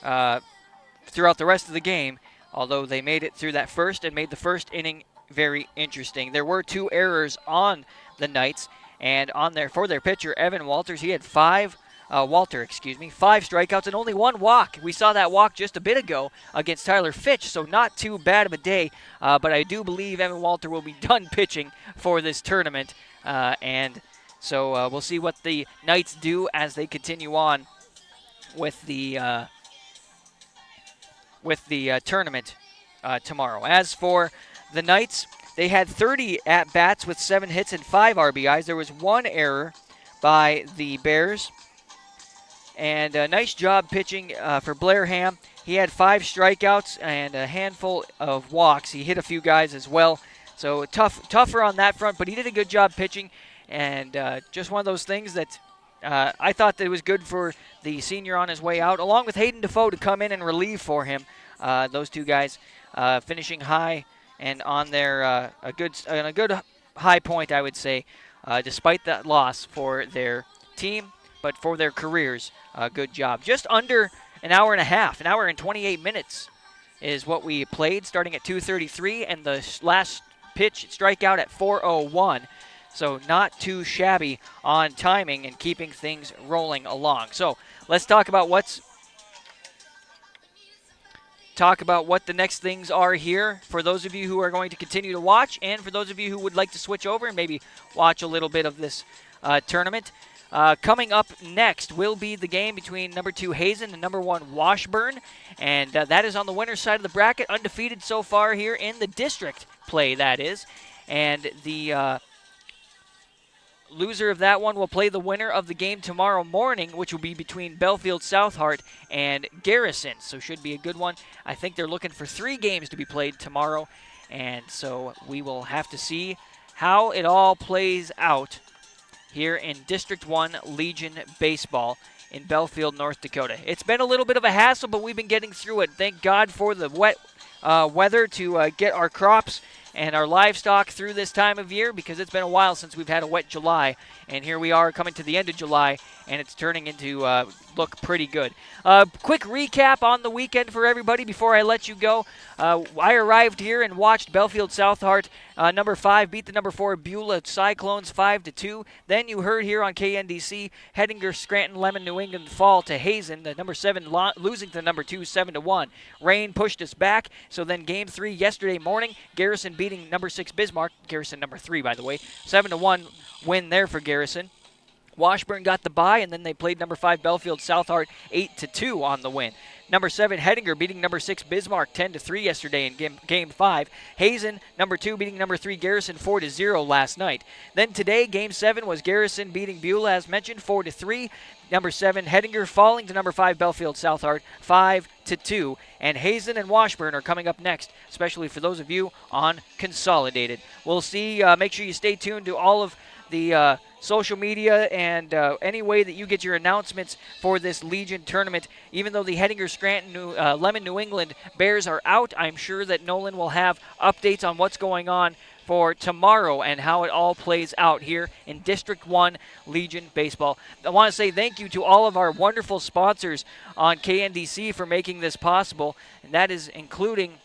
throughout the rest of the game. although they made it through that first and made the first inning very interesting. There were 2 errors on the Knights, and for their pitcher, Evan Walters, he had 5 strikeouts and only 1 walk. We saw that walk just a bit ago against Tyler Fitch, so not too bad of a day, but I do believe Evan Walter will be done pitching for this tournament, and so we'll see what the Knights do as they continue on with the tournament tomorrow. As for the Knights, they had 30 at-bats with 7 hits and 5 RBIs. There was 1 error by the Bears. And a nice job pitching for Blair Ham. He had 5 strikeouts and a handful of walks. He hit a few guys as well. So tougher on that front, but he did a good job pitching. And just one of those things that I thought that it was good for the senior on his way out, along with Hayden Defoe to come in and relieve for him. Those 2 guys finishing high and on their a good high point, I would say, despite that loss for their team, but for their careers, good job. Just under an hour and a half, an hour and 28 minutes is what we played, starting at 2:33, and the last pitch strikeout at 4:01. So not too shabby on timing and keeping things rolling along. So let's talk about what the next things are here for those of you who are going to continue to watch, and for those of you who would like to switch over and maybe watch a little bit of this tournament. Coming up next will be the game between number 2 Hazen and number 1 Washburn, and that is on the winner's side of the bracket, undefeated so far here in the district play, that is. And the loser of that one will play the winner of the game tomorrow morning, which will be between Belfield-South and Garrison. So should be a good one. I think they're looking for 3 games to be played tomorrow, and so we will have to see how it all plays out here in District 1 Legion Baseball in Belfield, North Dakota. It's been a little bit of a hassle, but we've been getting through it. Thank God for the wet weather to get our crops and our livestock through this time of year, because it's been a while since we've had a wet July, and here we are coming to the end of July, and it's turning into look pretty good. Quick recap on the weekend for everybody before I let you go. I arrived here and watched Belfield-South number 5 beat the number 4 Beulah Cyclones 5-2. Then you heard here on KNDC, Hett-Scran-Lem-NE New England fall to Hazen, the number 7 losing to the number 2 7-1. Rain pushed us back, so then game 3 yesterday morning, Garrison beating number 6 Bismarck, Garrison number 3 by the way, 7-1 win there for Garrison. Washburn got the bye, and then they played number 5 Belfield-South 8-2 on the win. Number 7 Hettinger beating number 6 Bismarck 10-3 yesterday in game 5. Hazen, number 2, beating number 3 Garrison 4-0 last night. Then today, game 7 was Garrison beating Beulah, as mentioned, 4-3. Number 7 Hettinger falling to number 5 Belfield-South 5-2. And Hazen and Washburn are coming up next, especially for those of you on Consolidated. We'll see. Make sure you stay tuned to all of the social media and any way that you get your announcements for this Legion tournament. Even though the Hett-Scran-Lem-NE New England Bears are out, I'm sure that Nolan will have updates on what's going on for tomorrow and how it all plays out here in District 1 Legion Baseball. I want to say thank you to all of our wonderful sponsors on KNDC for making this possible, and that is including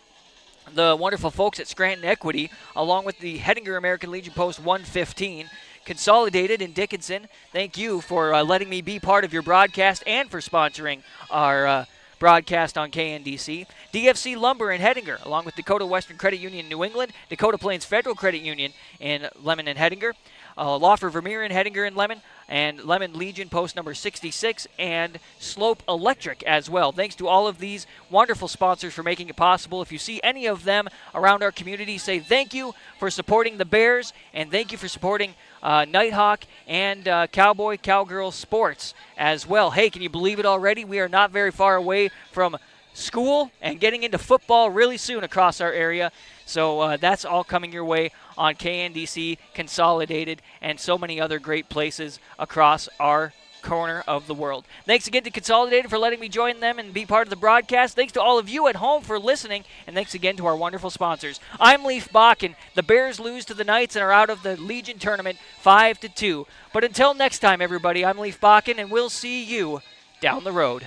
the wonderful folks at Scranton Equity, along with the Hettinger American Legion Post 115. Consolidated in Dickinson, thank you for letting me be part of your broadcast and for sponsoring our broadcast on KNDC. DFC Lumber in Hettinger, along with Dakota Western Credit Union New England, Dakota Plains Federal Credit Union in Lemon and Hettinger, Law for Vermeer in Hettinger and Lemon, and Lemon Legion Post number 66, and Slope Electric as well. Thanks to all of these wonderful sponsors for making it possible. If you see any of them around our community, say thank you for supporting the Bears, and thank you for supporting Nighthawk and Cowboy Cowgirl Sports as well. Hey, can you believe it already? We are not very far away from school and getting into football really soon across our area. So that's all coming your way on KNDC, Consolidated, and so many other great places across our corner of the world. Thanks again to Consolidated for letting me join them and be part of the broadcast. Thanks to all of you at home for listening, and thanks again to our wonderful sponsors. I'm Leaf Bakken. The Bears lose to the Knights and are out of the Legion tournament 5-2. But until next time, everybody, I'm Leaf Bakken, and we'll see you down the road.